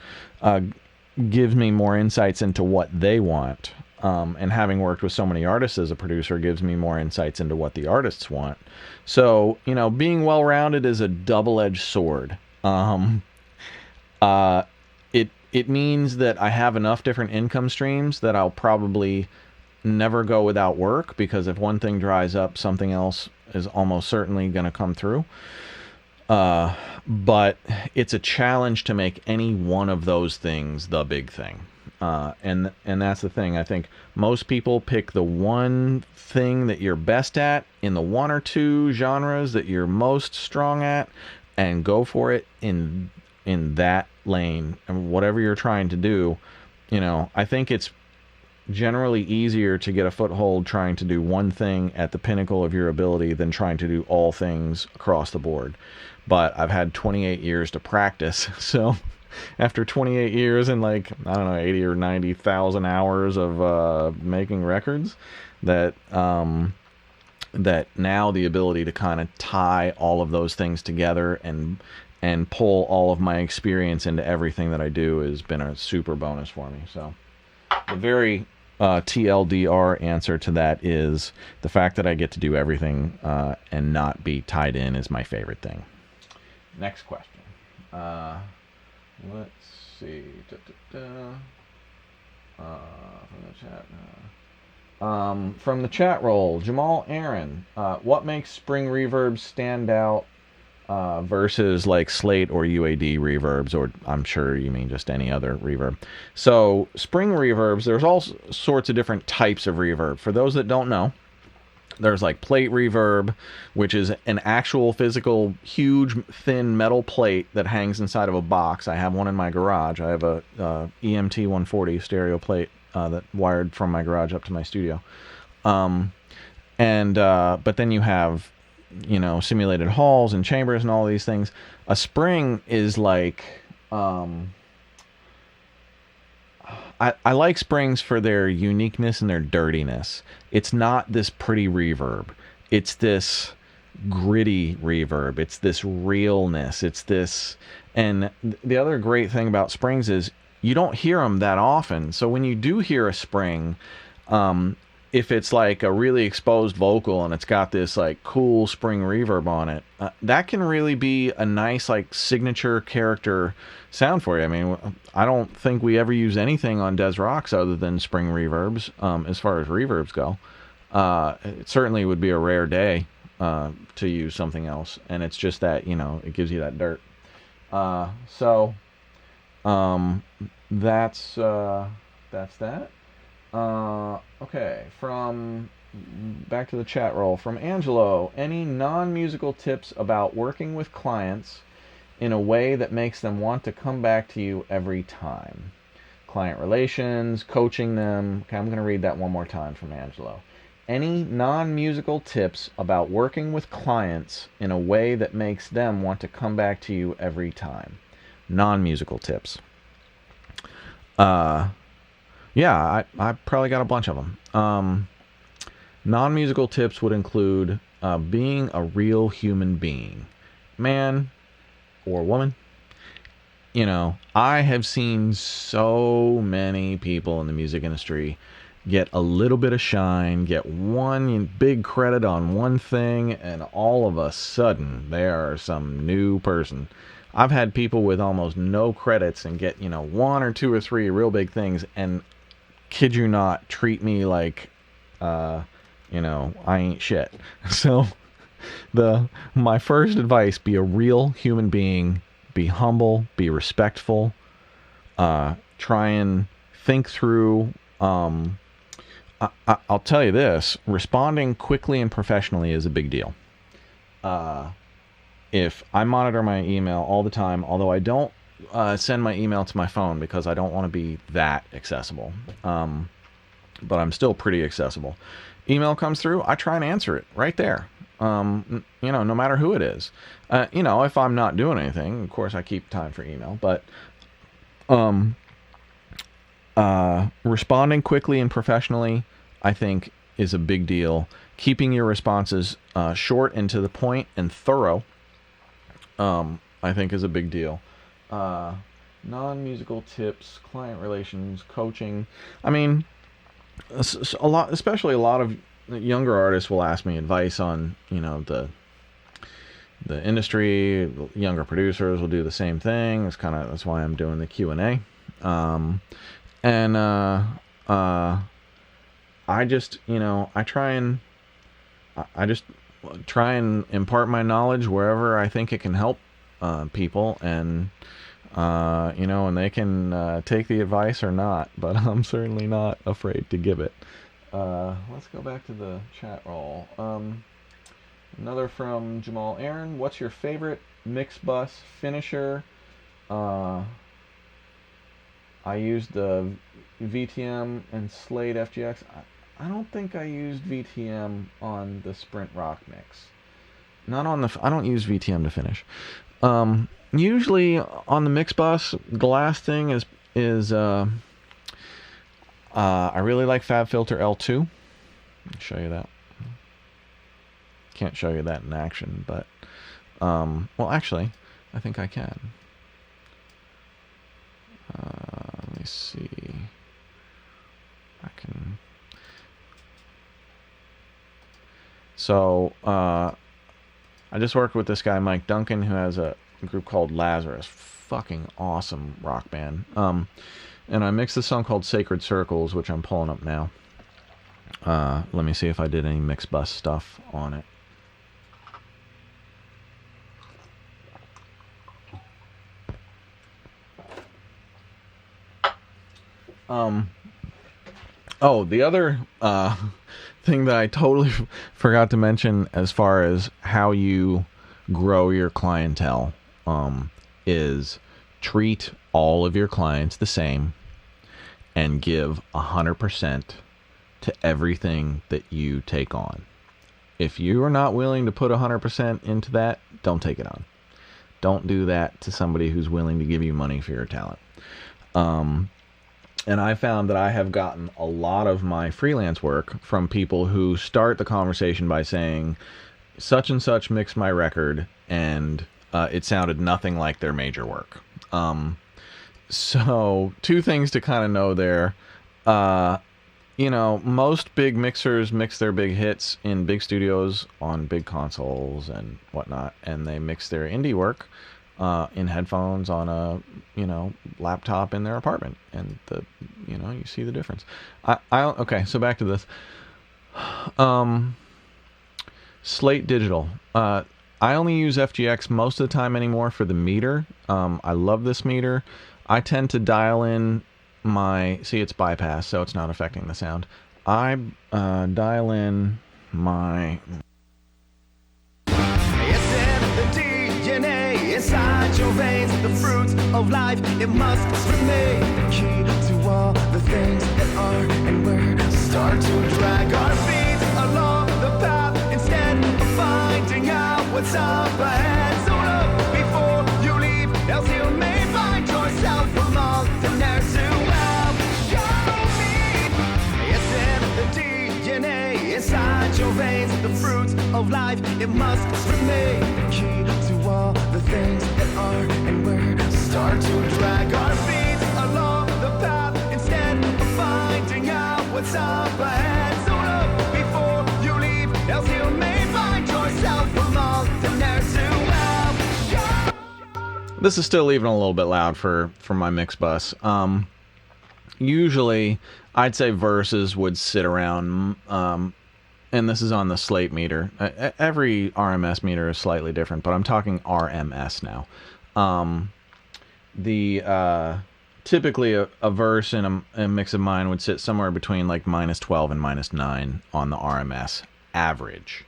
gives me more insights into what they want. And having worked with so many artists as a producer gives me more insights into what the artists want. So, you know, being well-rounded is a double-edged sword. It means that I have enough different income streams that I'll probably never go without work, because if one thing dries up, something else is almost certainly going to come through. But it's a challenge to make any one of those things the big thing. And that's the thing. I think most people pick the one thing that you're best at in the one or two genres that you're most strong at, and go for it in that lane. And whatever you're trying to do, you know, I think it's generally easier to get a foothold trying to do one thing at the pinnacle of your ability than trying to do all things across the board. But I've had 28 years to practice, so after 28 years and, like, I don't know, 80 or 90,000 hours of making records, that now the ability to kind of tie all of those things together and pull all of my experience into everything that I do has been a super bonus for me. So the very TLDR answer to that is the fact that I get to do everything and not be tied in is my favorite thing. Next question. Let's see. From the chat. From the chat roll, Jamal Aaron. What makes Spring Reverbs stand out versus like Slate or UAD reverbs, or I'm sure you mean just any other reverb? So Spring Reverbs, there's all sorts of different types of reverb. For those that don't know, There's like plate reverb, which is an actual physical huge thin metal plate that hangs inside of a box. I have one in my garage. I have a EMT 140 stereo plate that wired from my garage up to my studio. But then you have, simulated halls and chambers and all these things. A spring is like, I like springs for their uniqueness and their dirtiness. It's not this pretty reverb. It's this gritty reverb. It's this realness. It's this... And the other great thing about springs is you don't hear them that often. So when you do hear a spring, if it's like a really exposed vocal and it's got this like cool spring reverb on it, that can really be a nice like signature character sound for you. I mean, I don't think we ever use anything on Des Rocks other than spring reverbs as far as reverbs go. It certainly would be a rare day to use something else, and it's just that, it gives you that dirt. That's that. Okay, back to the chat roll. From Angelo, any non-musical tips about working with clients in a way that makes them want to come back to you every time? Client relations, coaching them. Okay, I'm going to read that one more time from Angelo. Any non-musical tips about working with clients in a way that makes them want to come back to you every time? Non-musical tips. Yeah, I probably got a bunch of them. Non-musical tips would include being a real human being. Man or woman. I have seen so many people in the music industry get a little bit of shine, get one big credit on one thing, and all of a sudden they are some new person. I've had people with almost no credits and get, one or two or three real big things, and kid you not, treat me like, I ain't shit. So, my first advice: be a real human being, be humble, be respectful, try and think through. I'll tell you this: responding quickly and professionally is a big deal. If I monitor my email all the time, although I don't send my email to my phone because I don't want to be that accessible, but I'm still pretty accessible. Email comes through, I try and answer it right there. No matter who it is. If I'm not doing anything, of course I keep time for email, but responding quickly and professionally, I think, is a big deal. Keeping your responses short and to the point and thorough, I think, is a big deal. Non-musical tips, client relations, coaching. I mean, especially a lot of younger artists will ask me advice on, the industry. Younger producers will do the same thing. That's why I'm doing the Q&A. I just try and impart my knowledge wherever I think it can help people, and and they can take the advice or not, but I'm certainly not afraid to give it. Let's go back to the chat roll. Another from Jamal Aaron. What's your favorite mix bus finisher? I used the VTM and Slade FGX. I don't think I used VTM on the Sprint Rock mix. I don't use VTM to finish. Usually on the mix bus, the last thing is I really like FabFilter L2. I'll show you that. Can't show you that in action, but well, actually, I think I can. Let me see. I can. So I just worked with this guy Mike Duncan, who has a group called Lazarus. Fucking awesome rock band. And I mixed a song called Sacred Circles, which I'm pulling up now. Let me see if I did any mix bus stuff on it. The other thing that I totally forgot to mention as far as how you grow your clientele is treat all of your clients the same and give 100% to everything that you take on. If you are not willing to put 100% into that, don't take it on. Don't do that to somebody who's willing to give you money for your talent. And I found that I have gotten a lot of my freelance work from people who start the conversation by saying, such and such mixed my record, and it sounded nothing like their major work. So, two things to kind of know there. You know, most big mixers mix their big hits in big studios on big consoles and whatnot, and they mix their indie work in headphones on a, you know, laptop in their apartment, and you know, you see the difference. Okay, so back to this. Slate Digital. I only use FGX most of the time anymore for the meter. I love this meter. I tend to dial in see, it's bypass, so it's not affecting the sound. I dial in my... It's in the DNA, inside your veins, the fruits of life, it must remain the key to all the things that are and where start to drag our feet along the path instead of finding out what's up ahead. So look before you leave, else you may find yourself among the nerds who have shown me. It's in the DNA, inside your veins, the fruits of life, it must remain the key to all the things that are and where start to drag our feet along the path instead of finding out what's up ahead. So look before you leave, else you may find yourself among the nerds who have shown. This is still even a little bit loud for my mix bus. Usually, I'd say verses would sit around, and this is on the Slate meter. Every RMS meter is slightly different, but I'm talking RMS now. Typically a verse in a mix of mine would sit somewhere between like -12 and -9 on the RMS average.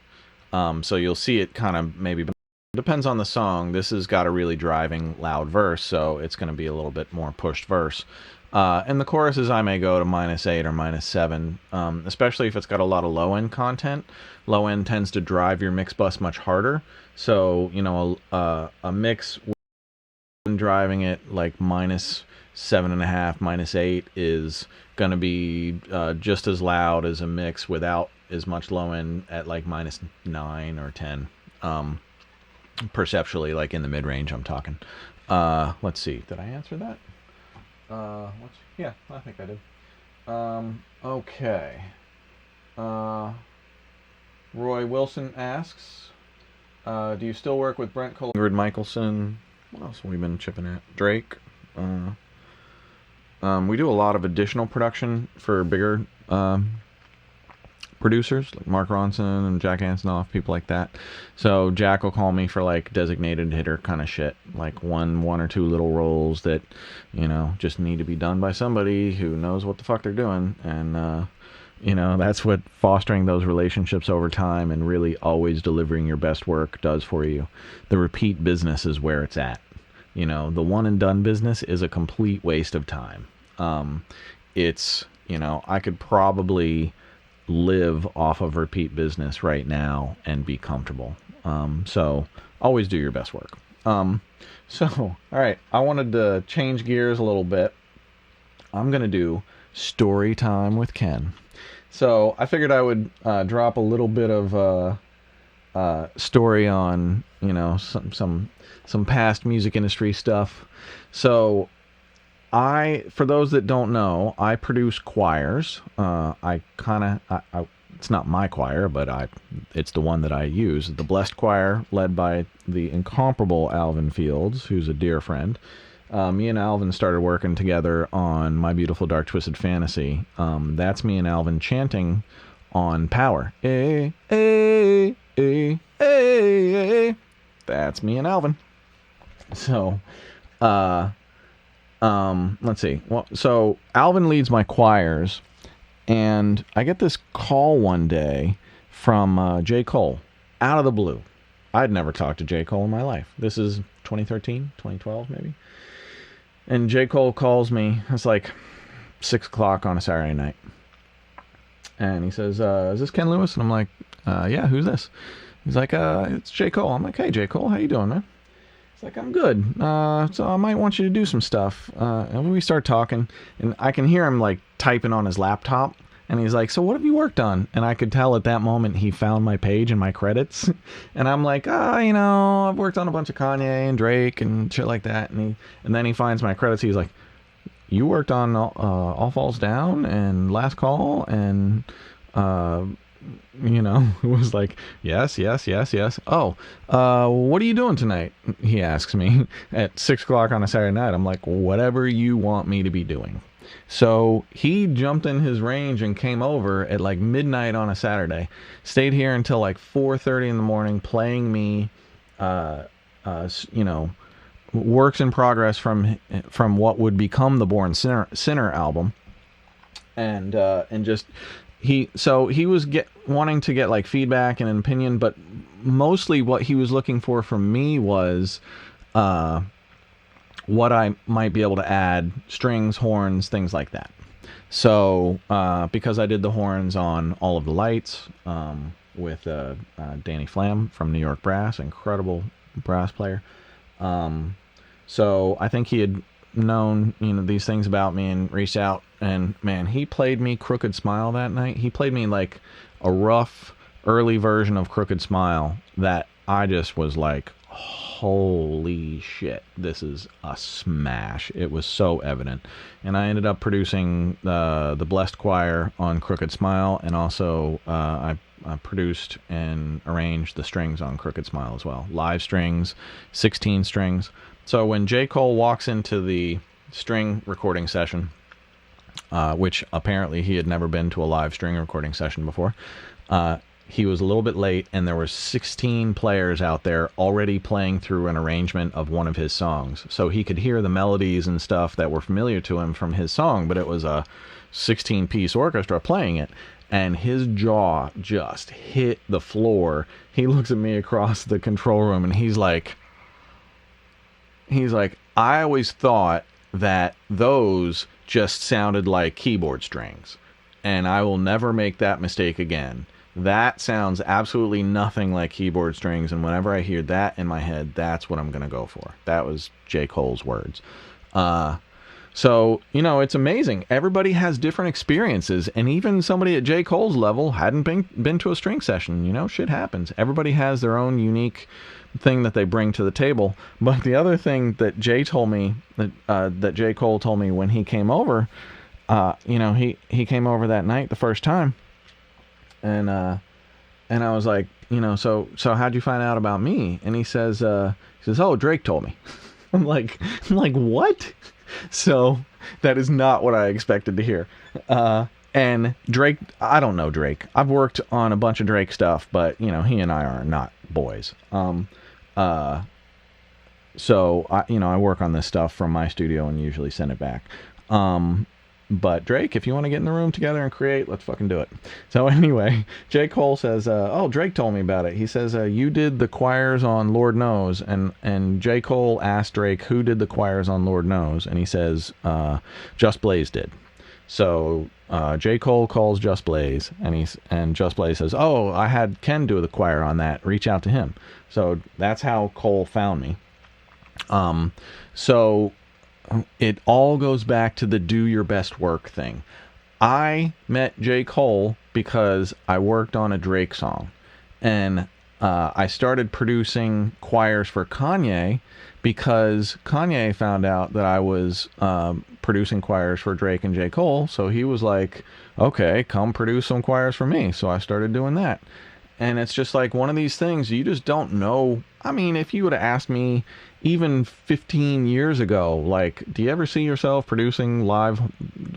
So you'll see it kind of maybe depends on the song. This has got a really driving loud verse, so it's going to be a little bit more pushed verse. And the choruses I may go to -8 or -7, especially if it's got a lot of low end content. Low end tends to drive your mix bus much harder. So, you know, a mix when driving it like -7.5, -8 is going to be just as loud as a mix without as much low end at like -9 or 10. Perceptually, like in the mid range, I'm talking. Let's see, did I answer that? Yeah, I think I did. Okay. Roy Wilson asks, do you still work with Brent Kolatalo, Ingrid Michaelson? What else have we been chipping at? Drake. We do a lot of additional production for bigger producers like Mark Ronson and Jack Antonoff, people like that. So Jack will call me for like designated hitter kind of shit, like one or two little roles that, you know, just need to be done by somebody who knows what the fuck they're doing. And you know, that's what fostering those relationships over time and really always delivering your best work does for you. The repeat business is where it's at. You know, the one and done business is a complete waste of time. It's, you know, I could probably live off of repeat business right now and be comfortable. So always do your best work. So, all right, I wanted to change gears a little bit. I'm going to do story time with Ken. So I figured I would drop a little bit of story on, you know, some past music industry stuff. So for those that don't know, I produce choirs. It's not my choir, but it's the one that I use. The Blessed Choir, led by the incomparable Alvin Fields, who's a dear friend. Me and Alvin started working together on My Beautiful Dark Twisted Fantasy. That's me and Alvin chanting on Power. A, A, A, A, A. That's me and Alvin. So, let's see. Well, so Alvin leads my choirs, And I get this call one day from J. Cole, out of the blue. I'd never talked to J. Cole in my life. This is 2013, 2012 maybe. And J. Cole calls me. It's like 6 o'clock on a Saturday night. And he says, is this Ken Lewis? And I'm like, yeah, who's this? He's like, it's J. Cole. I'm like, hey, J. Cole, how you doing, man? He's like, I'm good. So I might want you to do some stuff. And we start talking, and I can hear him, like, typing on his laptop. And he's like, so what have you worked on? And I could tell at that moment he found my page and my credits. And I'm like, I've worked on a bunch of Kanye and Drake and shit like that. And then he finds my credits. He's like, you worked on All Falls Down and Last Call and, it was like, yes. Oh, what are you doing tonight? He asks me at 6 o'clock on a Saturday night. I'm like, whatever you want me to be doing. So he jumped in his range and came over at like midnight on a Saturday, stayed here until like 4:30 in the morning, playing me, works in progress from what would become the Born Sinner album, and just he was wanting to get like feedback and an opinion, but mostly what he was looking for from me was what I might be able to add, strings, horns, things like that. So because I did the horns on All of the Lights with Danny Flam from New York Brass, incredible brass player. So I think he had known these things about me and reached out, and man, he played me Crooked Smile that night. He played me like a rough early version of Crooked Smile that I just was like, holy shit, this is a smash. It was so evident. And I ended up producing the Blessed Choir on Crooked Smile, and also I produced and arranged the strings on Crooked Smile as well. Live strings, 16 strings. So when J. Cole walks into the string recording session, which apparently he had never been to a live string recording session before, he was a little bit late, and there were 16 players out there already playing through an arrangement of one of his songs. So he could hear the melodies and stuff that were familiar to him from his song, but it was a 16-piece orchestra playing it. And his jaw just hit the floor. He looks at me across the control room, and he's like, I always thought that those just sounded like keyboard strings, and I will never make that mistake again. That sounds absolutely nothing like keyboard strings, and whenever I hear that in my head, that's what I'm going to go for. That was J. Cole's words. So, it's amazing. Everybody has different experiences, and even somebody at J. Cole's level hadn't been to a string session. Shit happens. Everybody has their own unique thing that they bring to the table. But the other thing that Jay told me, that J. Cole told me when he came over, he came over that night the first time, and I was like, so how'd you find out about me? And he says, oh, Drake told me. I'm like, what? So that is not what I expected to hear. And Drake, I don't know Drake. I've worked on a bunch of Drake stuff, but he and I are not boys. So I work on this stuff from my studio and usually send it back. But Drake, if you want to get in the room together and create, let's fucking do it. So anyway, J. Cole says, oh, Drake told me about it. He says, you did the choirs on Lord Knows. And J. Cole asked Drake who did the choirs on Lord Knows. And he says, Just Blaze did. So J. Cole calls Just Blaze, and Just Blaze says, oh, I had Ken do the choir on that. Reach out to him. So that's how Cole found me. So it all goes back to the do your best work thing. I met J. Cole because I worked on a Drake song, and I started producing choirs for Kanye because Kanye found out that I was producing choirs for Drake and J. Cole, so he was like, okay, come produce some choirs for me. So I started doing that. And it's just like one of these things you just don't know. I mean, if you would have asked me even 15 years ago, like, do you ever see yourself producing live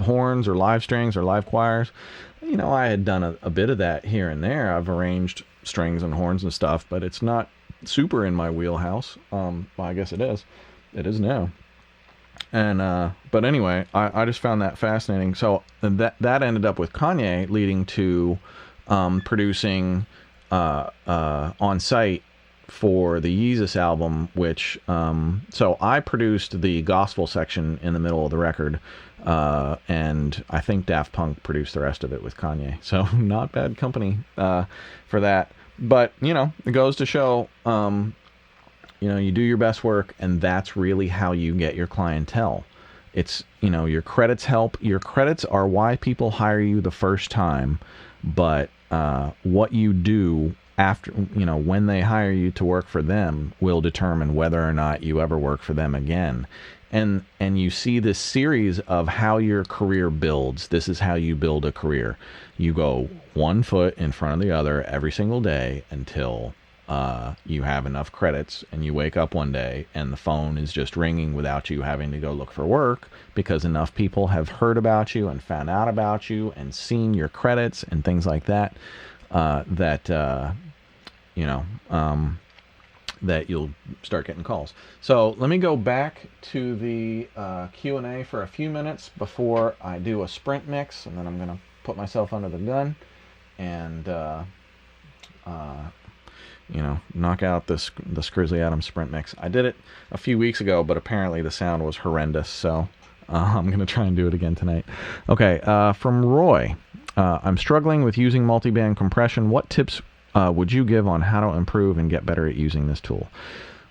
horns or live strings or live choirs? I had done a bit of that here and there. I've arranged strings and horns and stuff, but it's not super in my wheelhouse. Well, I guess it is. It is now. And but anyway, I just found that fascinating. So that ended up with Kanye leading to producing on site for the Yeezus album, which so I produced the gospel section in the middle of the record, and I think Daft Punk produced the rest of it with Kanye. So not bad company for that. But it goes to show, you do your best work, and that's really how you get your clientele. It's, your credits help. Your credits are why people hire you the first time, but what you do after, when they hire you to work for them will determine whether or not you ever work for them again. And you see this series of how your career builds. This is how you build a career. You go one foot in front of the other every single day until you have enough credits, and you wake up one day and the phone is just ringing without you having to go look for work, because enough people have heard about you and found out about you and seen your credits and things like that, that you'll start getting calls. So let me go back to the Q&A for a few minutes before I do a sprint mix, and then I'm going to put myself under the gun and knock out the Skrizzly Adams sprint mix. I did it a few weeks ago, but apparently the sound was horrendous, so I'm going to try and do it again tonight. Okay, from Roy. I'm struggling with using multiband compression. What tips would you give on how to improve and get better at using this tool?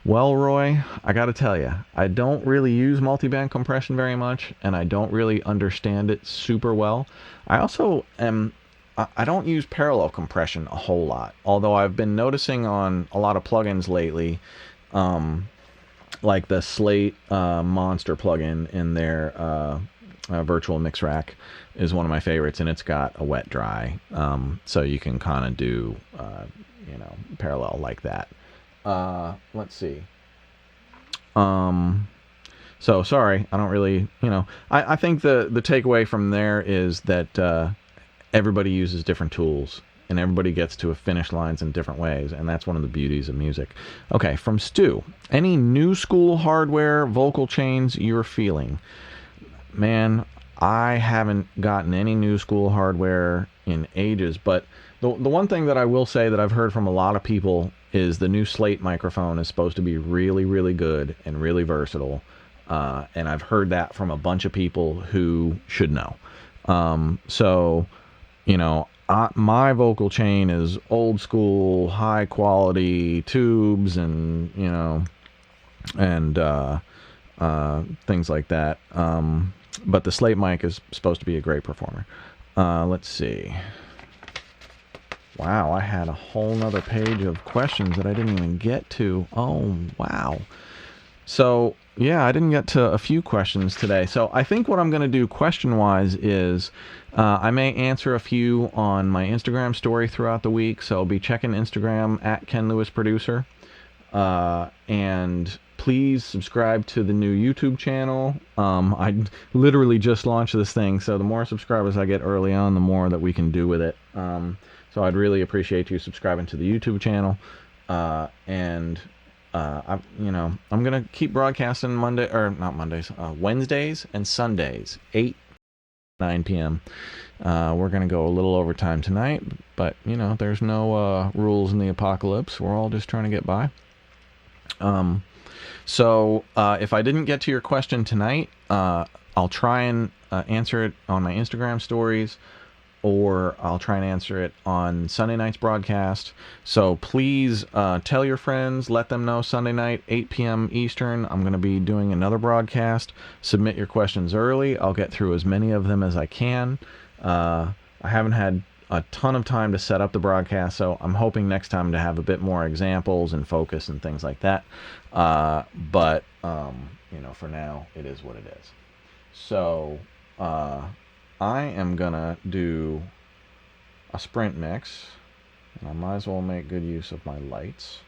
Well, Roy, I got to tell you, I don't really use multiband compression very much, and I don't really understand it super well. I also I don't use parallel compression a whole lot, although I've been noticing on a lot of plugins lately, like the Slate Monster plugin in their virtual mix rack is one of my favorites, and it's got a wet dry, so you can kind of do parallel like that. Let's see. So sorry, I don't really, I think the takeaway from there is that everybody uses different tools, and everybody gets to a finish lines in different ways, and that's one of the beauties of music. Okay, from Stu. Any new school hardware vocal chains you're feeling? Man, I haven't gotten any new school hardware in ages, but the one thing that I will say that I've heard from a lot of people is the new Slate microphone is supposed to be really, really good and really versatile, and I've heard that from a bunch of people who should know. So, my vocal chain is old school, high quality tubes and, things like that. But the Slate mic is supposed to be a great performer. Let's see. Wow, I had a whole nother page of questions that I didn't even get to. Oh, wow. So, yeah, I didn't get to a few questions today. So I think what I'm going to do question-wise is I may answer a few on my Instagram story throughout the week. So I'll be checking Instagram at Ken Lewis Producer. And please subscribe to the new YouTube channel. I literally just launched this thing, so the more subscribers I get early on, the more that we can do with it. So I'd really appreciate you subscribing to the YouTube channel. I'm gonna keep broadcasting Wednesdays and Sundays, 8-9 p.m. We're gonna go a little overtime tonight, but there's no rules in the apocalypse. We're all just trying to get by. So if I didn't get to your question tonight, I'll try and answer it on my Instagram stories, or I'll try and answer it on Sunday night's broadcast. So please tell your friends, let them know Sunday night, 8 p.m. Eastern, I'm going to be doing another broadcast. Submit your questions early. I'll get through as many of them as I can. I haven't had a ton of time to set up the broadcast, so I'm hoping next time to have a bit more examples and focus and things like that. But for now, it is what it is. So, I am gonna do a sprint mix, and I might as well make good use of my lights.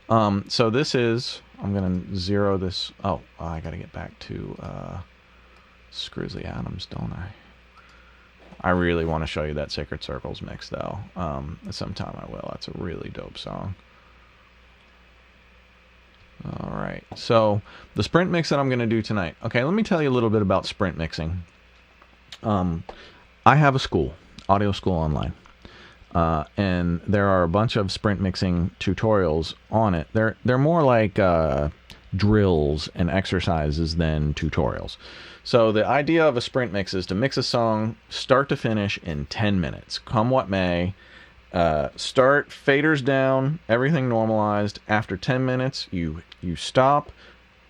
So this is, I'm gonna zero this. Oh, I gotta get back to Skrizzly Adams, don't I? I really want to show you that Sacred Circles mix, though. Sometime I will. That's a really dope song. All right. So the sprint mix that I'm going to do tonight. Okay, let me tell you a little bit about sprint mixing. I have a school, audio school online. And there are a bunch of sprint mixing tutorials on it. They're more like drills and exercises than tutorials. So the idea of a sprint mix is to mix a song start to finish in 10 minutes, come what may. Start, faders down, everything normalized. After 10 minutes, you stop.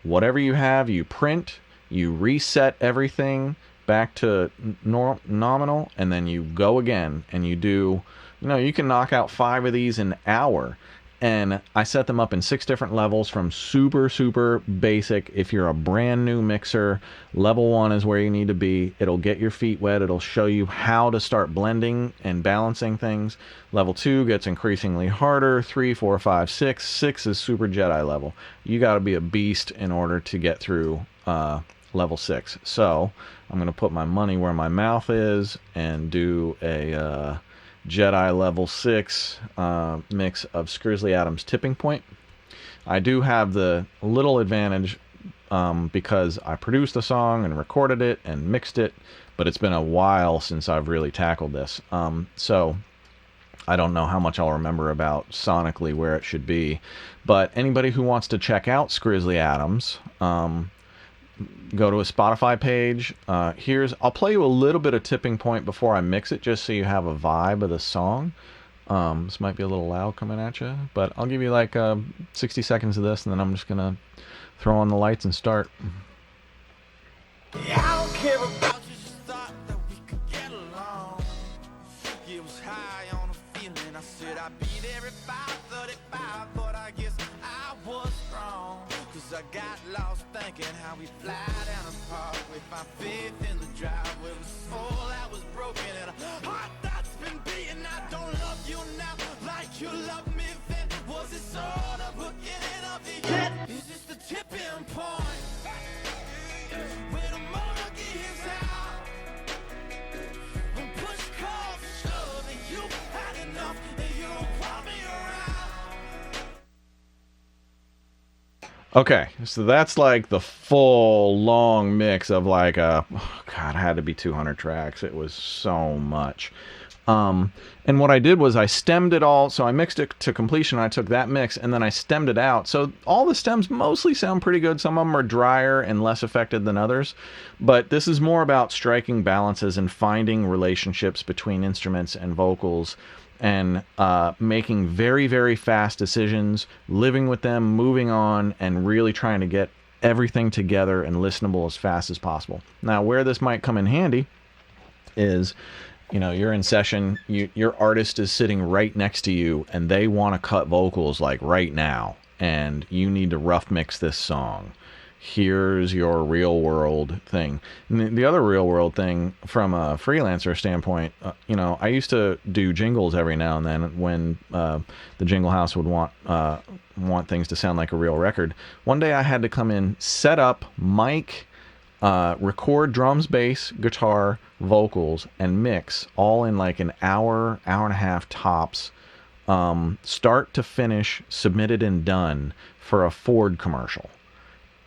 Whatever you have, you print. You reset everything back to nominal, and then you go again, and you do, you can knock out 5 of these in an hour. And I set them up in 6 different levels, from super, super basic. If you're a brand new mixer, level 1 is where you need to be. It'll get your feet wet. It'll show you how to start blending and balancing things. Level 2 gets increasingly harder. 3, 4, 5, 6. 6 is super Jedi level. You got to be a beast in order to get through level 6. So I'm going to put my money where my mouth is and do a Jedi level 6 mix of Skrizzly Adams Tipping Point. I do have the little advantage because I produced the song and recorded it and mixed it, but it's been a while since I've really tackled this. So I don't know how much I'll remember about sonically where it should be. But anybody who wants to check out Skrizzly Adams, go to a Spotify page. I'll play you a little bit of Tipping Point before I mix it, just so you have a vibe of the song. This might be a little loud coming at you, but I'll give you like 60 seconds of this, and then I'm just gonna throw on the lights and start. Yeah, I don't care about you, just thought that we could get along. It was high on a feeling. I said I'd be there at 5:35, but I guess I was wrong. Cause I got lost thinking how we fly down the parkway, find faith in the driveway, with a soul that was broken and a heart that's been beaten. I don't love you now like you loved me then. Was it sort of beginning of the end? Is this the tipping point? Where the motor gives out, when push calls to shove, and you had enough, and you don't want me around. Okay, so that's like the full long mix of like God, it had to be 200 tracks. It was so much. And what I did was I stemmed it all. So I mixed it to completion. I took that mix and then I stemmed it out. So all the stems mostly sound pretty good. Some of them are drier and less affected than others. But this is more about striking balances and finding relationships between instruments and vocals, and making very, very fast decisions, living with them, moving on, and really trying to get everything together and listenable as fast as possible. Now, where this might come in handy is, you're in session, your artist is sitting right next to you, and they want to cut vocals like right now, and you need to rough mix this song. Here's your real world thing. And the other real world thing from a freelancer standpoint, I used to do jingles every now and then when the jingle house would want things to sound like a real record. One day I had to come in, set up, mic, record drums, bass, guitar, vocals, and mix all in like an hour, hour and a half tops, start to finish, submitted and done for a Ford commercial.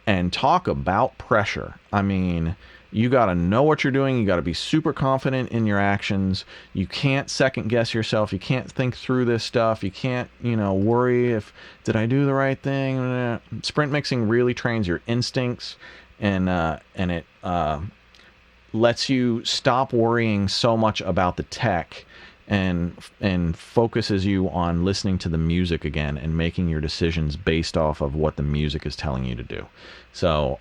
And talk about pressure. I mean, you got to know what you're doing. You got to be super confident in your actions. You can't second guess yourself. You can't think through this stuff. You can't, worry if, did I do the right thing? Sprint mixing really trains your instincts, and it lets you stop worrying so much about the tech, and focuses you on listening to the music again and making your decisions based off of what the music is telling you to do. So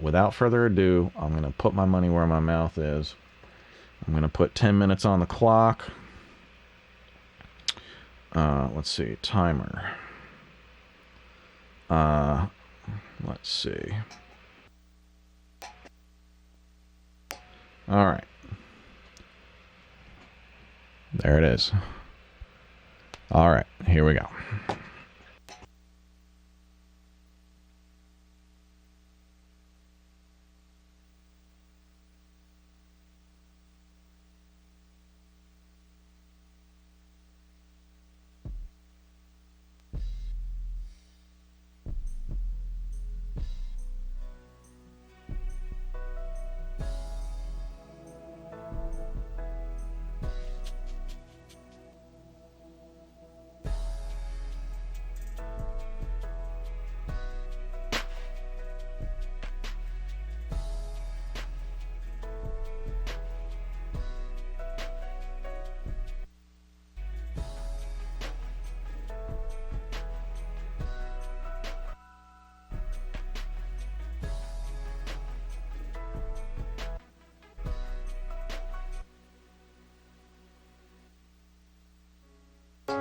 without further ado, I'm going to put my money where my mouth is. I'm going to put 10 minutes on the clock. Let's see, timer. Let's see. All right. There it is. All right, here we go.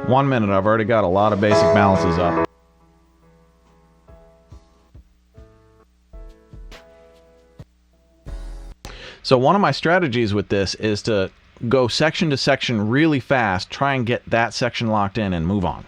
1 minute. I've already got a lot of basic balances up. So one of my strategies with this is to go section to section really fast, try and get that section locked in and move on.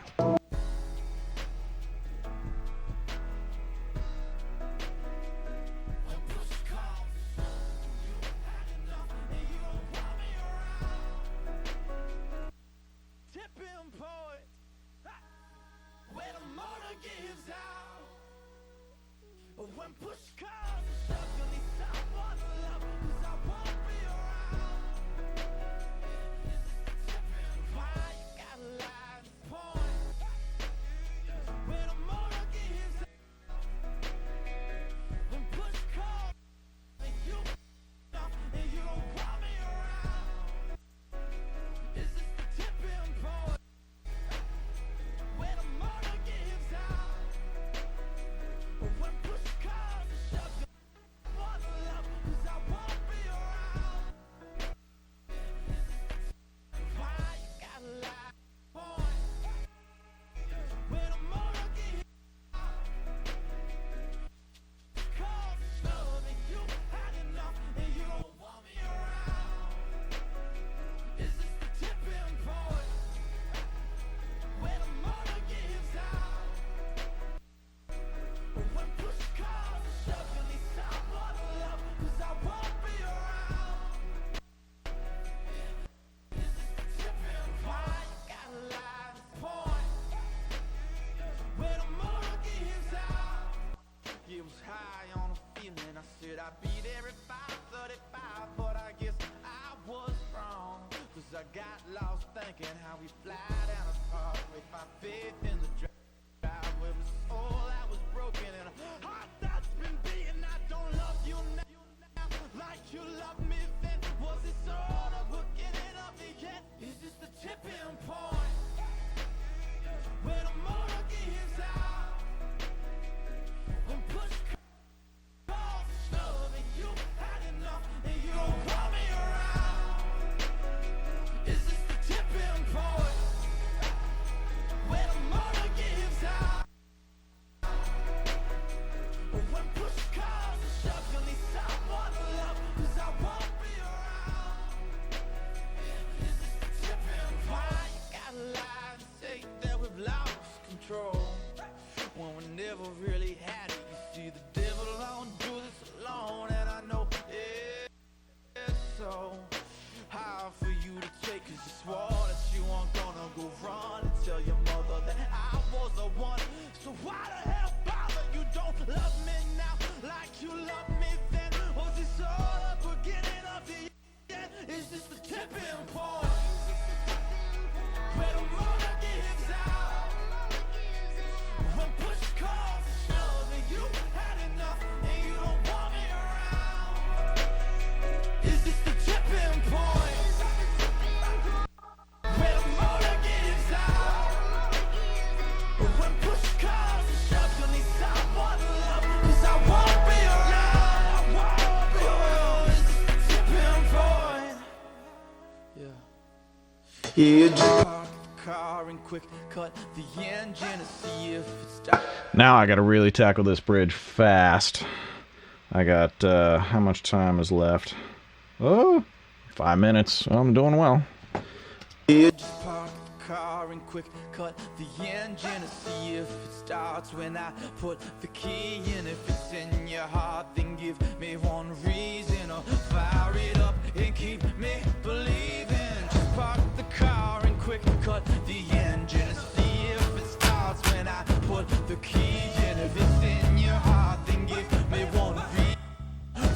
You just park the car and quick cut the engine to see if it stops. Now I gotta really tackle this bridge fast. I got, how much time is left? Oh, 5 minutes. I'm doing well. You just park the car and quick cut the engine to see if it starts. When I put the key in, if it's in your heart, then give me one reason to fire it up and keep me believing. Just park the car and quick cut the engine to see if it starts. When I put the key in, if it's in your heart, then give me one reason.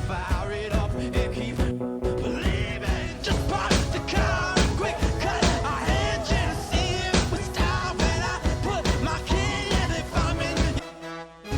Fire it up and keep believing. Just park the car and quick cut our engine to see if it starts. When I put my key in, if I'm in,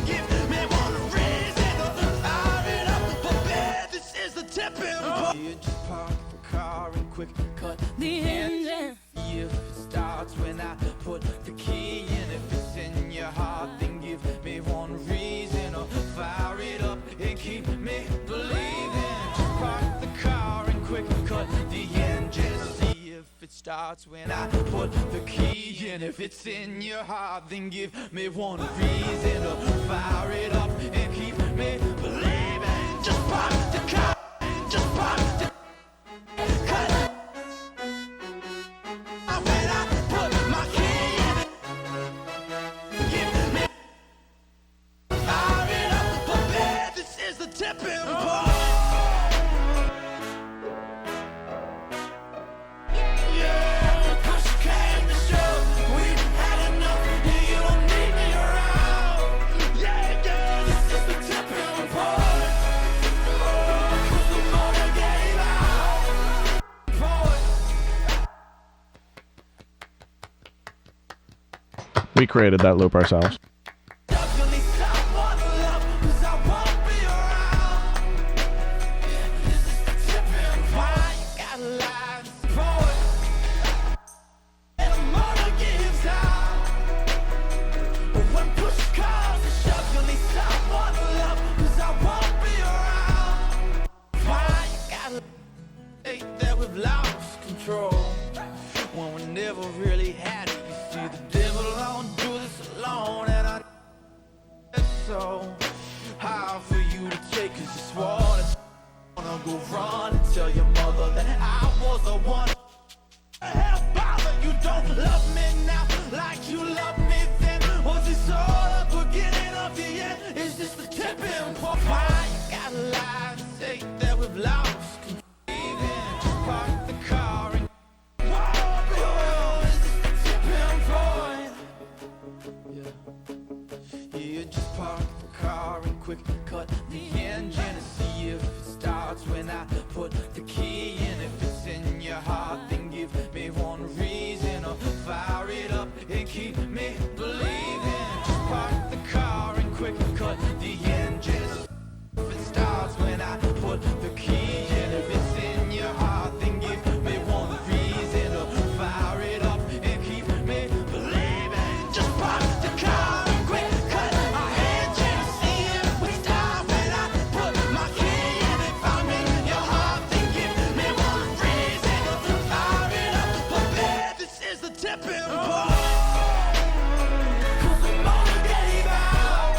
give me one reason to fire it up. But man, this is the tipping point. You just park the car and quick cut the engine. If it starts when I put the key in, if it's in your heart, then give me one reason to fire it up and keep me believing. Just park the car and quick cut the engine. See if it starts. starts when I put the key in. If it's in your heart, then give me one reason to fire it up and keep me believing. Just pop the car, just pop the cut. When I put my key in it, give me fire it up. But man, this is the tipping point. We created that loop ourselves. When we never really had it, you see the devil on do this alone, and I so hard for you to take, 'cause you swore that you wanna go run and tell your mother that I was the one. Hell bother, you don't love me now like you loved me then. Was this all the beginning of the end? Is this the tipping point? Why you gotta lie and say that we've lost control? Park the car and quick cut the engine and see if it starts when I put the key in. If it's in your heart, then give me one reason to fire it up and keep me believing. Just park the car and quick cut the engine. If it starts when I put the key in. If it's in your heart, then give me one reason to fire it up and keep me believing. Just park the car and quick cut my engine. See if we start when I put my key in. If I'm in your heart, then give me one reason to fire it up. But man, this is the tipping point. 'Cause the motor gave out.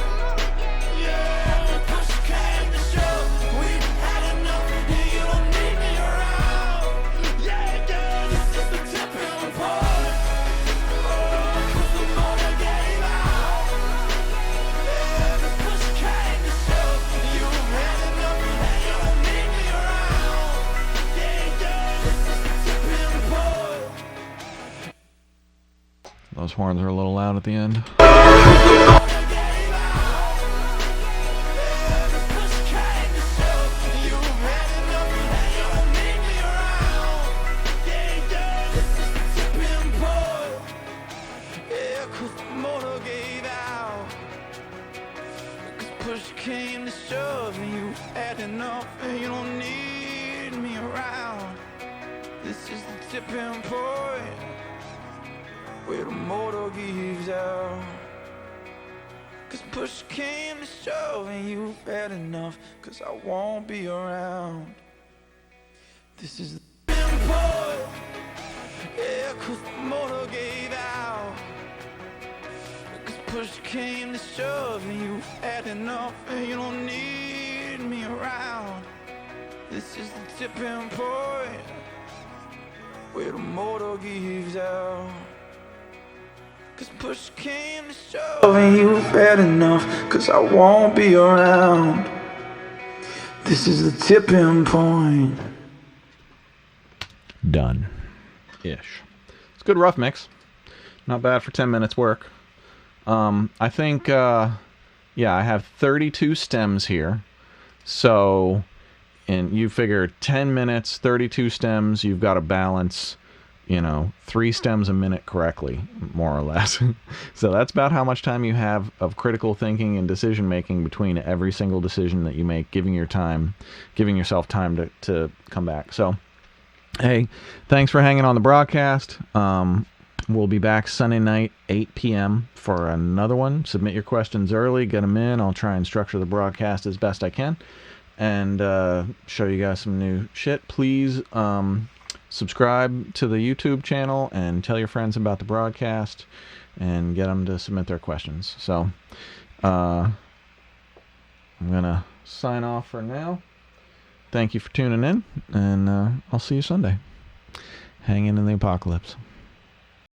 Yeah, push came to shove. We've had enough, and you don't need me around. Yeah, this is the tipping point. 'Cause the motor gave out. Yeah, the push came to shove. You've had enough, and you don't need me around. Yeah, this is the tipping point. Those horns are a little loud at the end. Push came to shove and you had enough and you don't need me around. This is the tipping point where the motor gives out. 'Cause push came to shove and you've had enough, 'cause I won't be around. This is the tipping point. Yeah, 'cause the motor gave out. 'Cause push came to shove and you had enough and you don't need me around. This is the tipping point where the motor gives out. 'Cause push came to shove and you've had enough, 'cause I won't be around. This is the tipping point. Done. Ish. It's a good rough mix. Not bad for 10 minutes work. I think, yeah, I have 32 stems here. So, and you figure 10 minutes, 32 stems, you've got to balance, 3 stems a minute correctly, more or less. So that's about how much time you have of critical thinking and decision making between every single decision that you make, giving yourself time to come back. So, hey, thanks for hanging on the broadcast. We'll be back Sunday night, 8 p.m. for another one. Submit your questions early, get them in. I'll try and structure the broadcast as best I can and show you guys some new shit. Please subscribe to the YouTube channel and tell your friends about the broadcast and get them to submit their questions. So I'm going to sign off for now. Thank you for tuning in, and I'll see you Sunday. Hanging in the apocalypse.